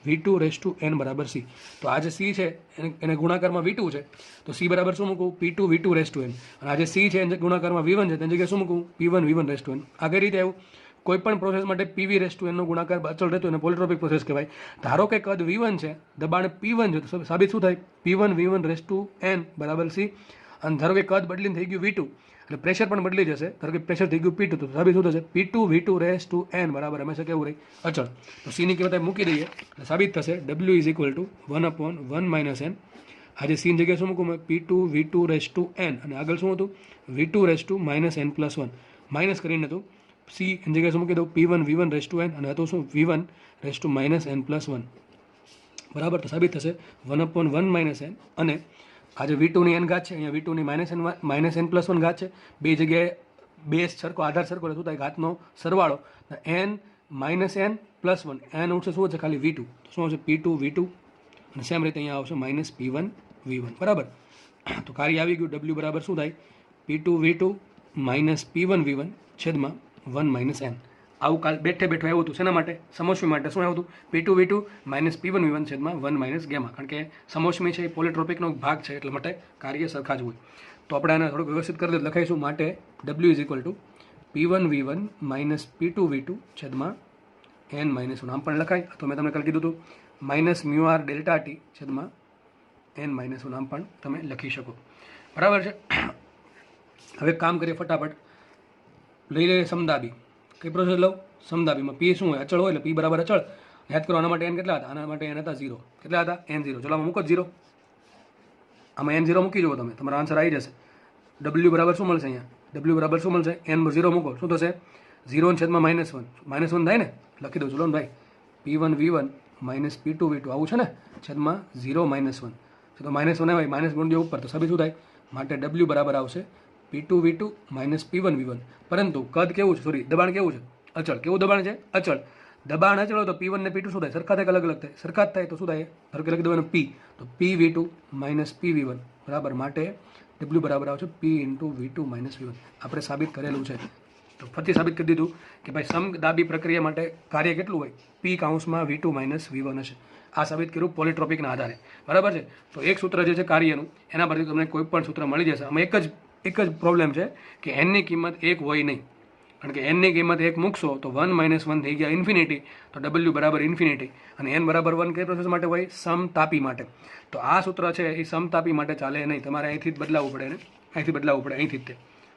S1: V2 raise to N બરાબર સી. તો આ જે સી છે એને ગુણાકારમાં V2 છે, તો સી બરાબર શું મૂકું, P2 V2 raise to N. અને આ જે સી છે એને ગુણાકારમાં V1 છે તેની જગ્યાએ શું મૂકું, P1 V1 raise to N. આ કઈ રીતે આવ્યું, કોઈ પણ પ્રોસેસ માટે પીવી રેસ ટુ એનનો ગુણાકાર અચળ રહેતો એને પોલિટ્રોપિક પ્રોસેસ કહેવાય. ધારો કે કદ V1 છે, દબાણ P1 છે, તો સાબિત શું થાય, P1 V1 raise to N બરાબર સી. અને ધારો કે કદ બદલીને થઈ ગયું V2, એટલે પ્રેશર પણ બદલી જશે. ધારો કે પ્રેશર થઈ ગયું P2, તો સાબિત શું થશે, P2 V2 raise to N બરાબર હંમેશા કેવું રહે, અચળ. તો સીની કિંમત મૂકી દઈએ એટલે સાબિત થશે W is equal to 1/1 minus N. આજે સીની જગ્યાએ શું મૂકું મેં, P2 V2 raise to N, અને આગળ શું હતું, V2 raise to minus N plus one. Minus કરીને હતું સી એની જગ્યાએ શું મૂકી દઉં, P1 V1 raise to N, અને હતું શું, V1 raise to minus N plus one. બરાબર, તો સાબિત થશે 1/1 માઇનસ એન. અને આજે V2ની એન ઘાત છે, અહીંયા V2ની માઇનસ એન પ્લસ વન ઘાત છે. બે જગ્યાએ બેઝ સરખો, આધાર સરખો એટલે શું થાય, ઘાતનો સરવાળો N minus N plus one. N ઉઠશે શું છે, ખાલી V2, તો શું આવશે P2 V2, અને સેમ રીતે અહીંયા આવશે માઇનસ P1 V1. બરાબર, તો કાર્ય આવી ગયું. W બરાબર શું થાય, P2 V2 minus P1 V1 છેદમાં 1 માઇનસ એન. આવું કાલ બેઠે બેઠું આવ્યું હતું. શેના માટે, સમોષ્મી માટે. શું આવ્યું હતું, P2 V2 minus P1 V1 છેદમાં 1 માઇનસ ગેમા. કારણ કે સમોષ્મી છે એ પોલિટ્રોપિકનો ભાગ છે, એટલે માટે કાર્ય સરખા જ હોય. તો આપણે આને થોડુંક વ્યવસ્થિત કરી દે લખાઈશું. માટે W is equal two P1 V1 minus P2 V2 છેદમાં n માઇનસ વન. આમ પણ લખાય, તો મેં તમને કાલે કીધું હતું minus mu R delta T છેદમાં n માઇનસ વન. આમ પણ તમે લખી શકો. બરાબર છે. હવે કામ કરીએ ફટાફટ. લઈ લઈએ સમદાબી. કઈ પ્રોસેસ લઉં, સમદાબીમાં પી શું હોય, અચળ હોય, એટલે પી બરાબર અચળ. યાદ કરો, આના માટે એન કેટલા હતા, આના માટે એન હતા 0. કેટલા હતા, n0. ચલો આમાં મૂકો 0, આમાં n0 મૂકી જુઓ તમે, તમારો આન્સર આવી જશે. W બરાબર શું મળશે, અહીંયા W બરાબર શું મળશે, n0 મૂકો, શું થશે, 0 છેદમાં માઇનસ વન. માઇનસ વન થાય ને, લખી દઉં ચલો ને ભાઈ, P1 V1 minus P2 V2 આવું છે ને, છેદમાં 0 માઇનસ વન. તો માઇનસ વન આવે, માઇનસ ગુણ દે ઉપર, તો સાબિત શું થાય, માટે W બરાબર આવશે P2 V2 minus P1 V1. પરંતુ કદ કેવું છે, સોરી દબાણ કેવું છે, અચળ. કેવું દબાણ છે, અચળ. દબાણ અચળ હોય તો P1 ને P2 શું થાય, સરખા થાય કે અલગ અલગ થાય, સરખા થાય. તો શું થાય, ધારો કે લખી દેવાનું P, તો PV2 માઇનસ PV1 બરાબર. માટે W બરાબર આવશે P into V2 minus V1. આપણે સાબિત કરેલું છે, તો ફરીથી સાબિત કરી દીધું કે ભાઈ સમદાબી પ્રક્રિયા માટે કાર્ય કેટલું હોય, P કાઉન્સમાં V2 માઇનસ V1 હશે. આ સાબિત કર્યું પોલિટ્રોપિકના આધારે. બરાબર છે. તો એક સૂત્ર જે છે કાર્યનું, એના પરથી તમને કોઈ પણ સૂત્ર મળી જશે. આમાં એક જ પ્રોબ્લેમ છે કે એનની કિંમત 1 હોય નહીં. કારણ કે એનની કિંમત 1 મૂકશો તો 1 માઇનસ 1 થઈ ગયા ઇન્ફિનિટી, તો W બરાબર ઇન્ફિનિટી. અને n બરાબર 1 કઈ પ્રોસેસ માટે હોય, સમતાપી માટે. તો આ સૂત્ર છે એ સમતાપી માટે ચાલે નહીં. તમારે અહીંથી જ બદલાવવું પડે ને, અહીંથી બદલાવવું પડે, અહીંથી જ તે.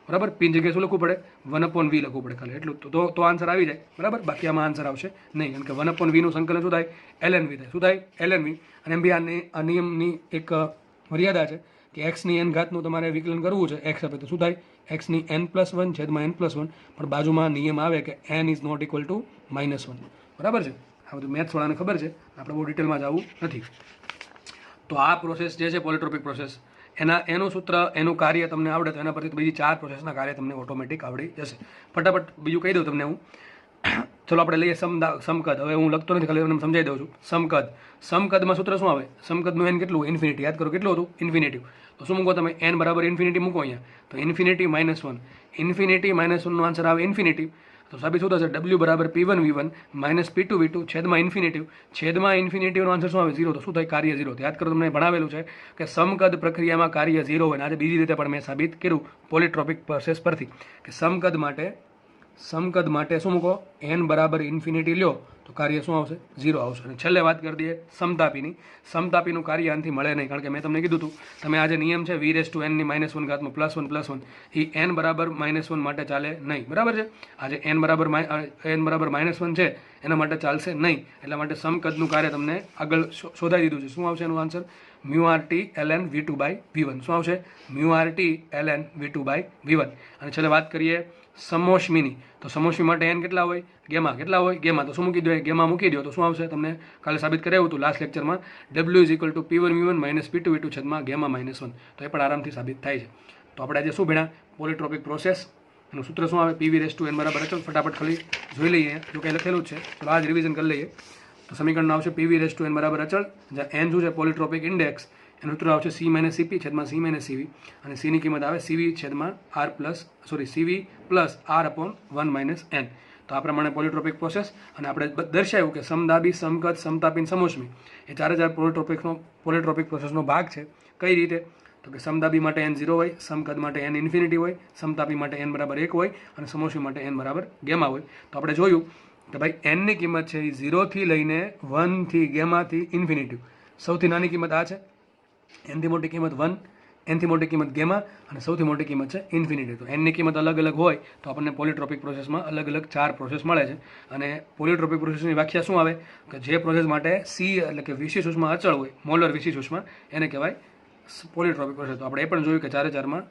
S1: બરાબર, પી જગ્યાએ શું લખવું પડે, 1/v લખવું પડે ખાલી એટલું. તો આન્સર આવી જાય. બરાબર, બાકી આમાં આન્સર આવશે નહીં. કારણ કે 1/v નું સંકલન શું થાય, lnv થાય. શું થાય, lnv. અને એમ બી આ નિયમની એક મર્યાદા છે કે એક્સની n ઘાતનું તમારે વિકલન કરવું છે. એક્સ આપે તો શું થાય, એક્સની n+1 છેદમાં n+1. પણ બાજુમાં નિયમ આવે કે n is not equal to -1. બરાબર છે, આ બધું મેથ્સવાળાને ખબર છે, આપણે બહુ ડિટેલમાં જવું નથી. તો આ પ્રોસેસ જે છે પોલિટ્રોપિક પ્રોસેસ, એનું સૂત્ર, એનું કાર્ય તમને આવડે તો એના પરથી બીજી 4 પ્રોસેસના કાર્ય તમને ઓટોમેટિક આવડી જશે. ફટાફટ બીજું કહી દઉં તમને હું. ચલો આપણે લઈએ સમકદ. હવે હું લખતો નથી, ખાલી તમને સમજાવી દઉં છું. સમકદમાં સૂત્ર શું આવે? સમકદનું એન કેટલું? ઇન્ફિનિટી. યાદ કરો કેટલું હતું? ઇન્ફિનિટી. તો શું મૂકો તમે? એન બરાબર ઇન્ફિનિટી મૂકો અહીંયા. તો ઇન્ફિનિટી -1. ઇન્ફિનિટી -1નો આન્સર આવે ઇન્ફિનિટી. તો સાબિત શું થશે? W બરાબર P1V1 માઇનસ P2V2 છેદમાં ઇન્ફિનિટીવનો આન્સર શું આવે? 0. તો શું થાય? કાર્ય 0. યાદ કરો, તમને ભણાવેલું છે કે સમકદ પ્રક્રિયામાં કાર્ય 0 હોય. આજે બીજી રીતે પણ મેં સાબિત કર્યું પોલિટ્રોપિક પ્રોસેસ પરથી કે સમકદ માટે શું મૂકો? n બરાબર ઇન્ફિનિટી લ્યો તો કાર્ય શું આવશે? 0 આવશે. અને છેલ્લે વાત કરી દઈએ સમતાપીની. સમતાપીનું કાર્ય આનાથી મળે નહીં, કારણ કે મેં તમને કીધું હતું, તમે આજે નિયમ છે v⁻n ની -1 ઘાતમાં +1 એ n બરાબર -1 માટે ચાલે નહીં. બરાબર છે? આજે n બરાબર -1 છે એના માટે ચાલશે નહીં. એટલા માટે સમકદનું કાર્ય તમને આગળ શોધાઈ દીધું છે. શું આવશે એનું આન્સર? μRT ln v2/v1. શું આવશે? μRT ln v2/v1. અને છેલ્લે વાત કરીએ સમોષ્મીની. તો સમોષ્મી માટે n કેટલા હોય? ગેમા કેટલા હોય? ગેમા. તો શું મૂકી દો? ગેમા મૂકી દો તો શું આવશે? તમને કાલે સાબિત કરાવ્યું હતું લાસ્ટ લેક્ચરમાં. W = P1V1 માઇનસ P2V2 છેદમાં ગેમા -1. તો એ પણ આરામથી સાબિત થાય છે. તો આપણે આજે શું ભણ્યા? પોલિટ્રોપિક પ્રોસેસ. એનું સૂત્ર શું આવે? PV⁻n બરાબર અચળ. ફટાફટ ખાલી જોઈ લઈએ, જો કંઈ લખેલું જ છે. ચલો આજ રિવિઝન કરી લઈએ. તો સમીકરણ આવશે PV⁻n બરાબર અચળ, જ્યાં n શું છે? પોલિટ્રોપિક ઇન્ડેક્સ. એનું સૂત્ર આવશે C - Cp છેદમાં C - Cv, અને C ની કિંમત આવે CV છેદમાં CV પ્લસ R/1 - n. તો આ પ્રમાણે પોલિટ્રોપિક પ્રોસેસ. અને આપણે દર્શાવ્યું કે સમદાબી, સમકદ, સમતાપી, સમોષ્મી એ ચારે ચાર પોલિટ્રોપિક પ્રોસેસનો ભાગ છે. કઈ રીતે? તો કે સમદાબી માટે n 0 હોય, સમકદ માટે n ઇન્ફિનિટી હોય, સમતાપી માટે n બરાબર 1 હોય, અને સમોષ્મી માટે n બરાબર ગેમા હોય. તો આપણે જોયું કે ભાઈ n ની કિંમત છે એ 0 થી લઈને 1 થી ગેમાથી ઇન્ફિનિટી. સૌથી નાની કિંમત આ છે, n થી મોટી કિંમત 1, n થી મોટી કિંમત ગેમા, અને સૌથી મોટી કિંમત છે ઇન્ફિનિટી. તો n ની કિંમત અલગ અલગ હોય તો આપણને પોલિટ્રોપિક પ્રોસેસમાં અલગ અલગ 4 પ્રોસેસ મળે છે. અને પોલિટ્રોપિક પ્રોસેસની વ્યાખ્યા શું આવે? કે જે પ્રોસેસ માટે C એટલે કે વિશિષ્ટ ઉષ્મા અચળ હોય, મોલર વિશિષ્ટ ઉષ્મા, એને કહેવાય પોલિટ્રોપિક પ્રોસેસ. તો આપણે એ પણ જોયું કે ચારે ચારમાં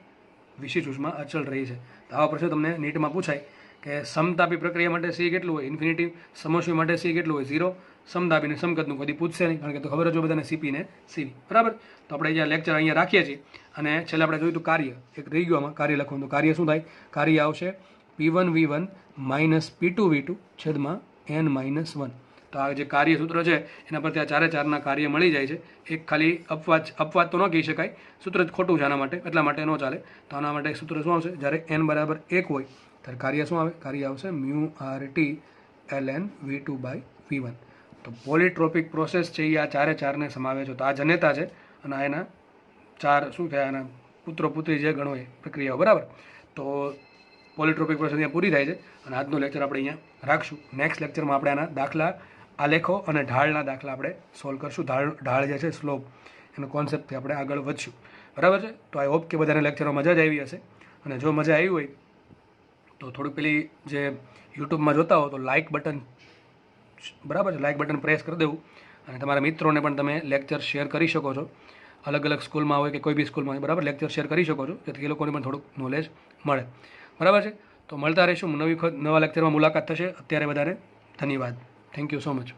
S1: વિશિષ્ટ ઉષ્મા અચળ રહી છે. તો આવા પ્રશ્ન તમને નીટમાં પૂછાય કે સમતાપી પ્રક્રિયા માટે C કેટલું હોય? ઇન્ફિનિટી. સમોષ્મી માટે C કેટલું હોય? 0. સમતાપીને સમકદનું કદી પૂછશે નહીં, કારણ કે તો ખબર જ હોય બધાને CP ને CV. બરાબર? તો આપણે અહીંયા લેક્ચર અહીંયા રાખીએ છીએ. અને છેલ્લે આપણે જોયું હતું કાર્ય. એક રહી ગયું આમાં કાર્ય લખવાનું. તો કાર્ય શું થાય? કાર્ય આવશે P1V1 માઇનસ P2V2 છેદમાં n -1. તો આ જે કાર્ય સૂત્ર છે એના પરથી આ ચારે ચારના કાર્ય મળી જાય છે. એક ખાલી અપવાદ તો ન કહી શકાય, સૂત્ર જ ખોટું છે આના માટે, એટલા માટે ન ચાલે. તો આના માટે સૂત્ર શું આવશે? જ્યારે n બરાબર 1 હોય ત્યારે કાર્ય શું આવે? કાર્ય આવશે μRT ln v2/v1. તો પોલિટ્રોપિક પ્રોસેસ છે એ આ ચારે ચારને સમાવે છે. તો આ જનેતા છે અને આ એના 4 શું થયા? આના પુત્ર પુત્રી જે ગણો એ પ્રક્રિયાઓ. બરાબર? તો પોલિટ્રોપિક પ્રોસેસ અહીંયા પૂરી થાય છે. અને આજનો લેક્ચર આપણે અહીંયા રાખશું. નેક્સ્ટ લેક્ચરમાં આપણે આના દાખલા, આલેખો અને ઢાળના દાખલા આપણે સોલ્વ કરશું. ઢાળ જે છે સ્લોપ, એનો કોન્સેપ્ટથી આપણે આગળ વધશું. બરાબર છે? તો આઈ હોપ કે બધાને લેક્ચરમાં મજા જ આવી હશે. અને જો મજા આવી હોય તો થોડુંક પેલી જે યુટ્યુબમાં જોતા હો તો લાઇક બટન, બરાબર છે, લાઇક બટન પ્રેસ કરી દેવું. અને તમારા મિત્રોને પણ તમે લેક્ચર શેર કરી શકો છો. અલગ અલગ સ્કૂલમાં હોય કે કોઈ બી સ્કૂલમાં હોય, બરાબર, લેક્ચર શેર કરી શકો છો, જેથી એ લોકોને પણ થોડુંક નોલેજ મળે. બરાબર છે? તો મળતા રહીશું. નવા લેક્ચરમાં મુલાકાત થશે. અત્યારે બધાને ધન્યવાદ. Thank you so much.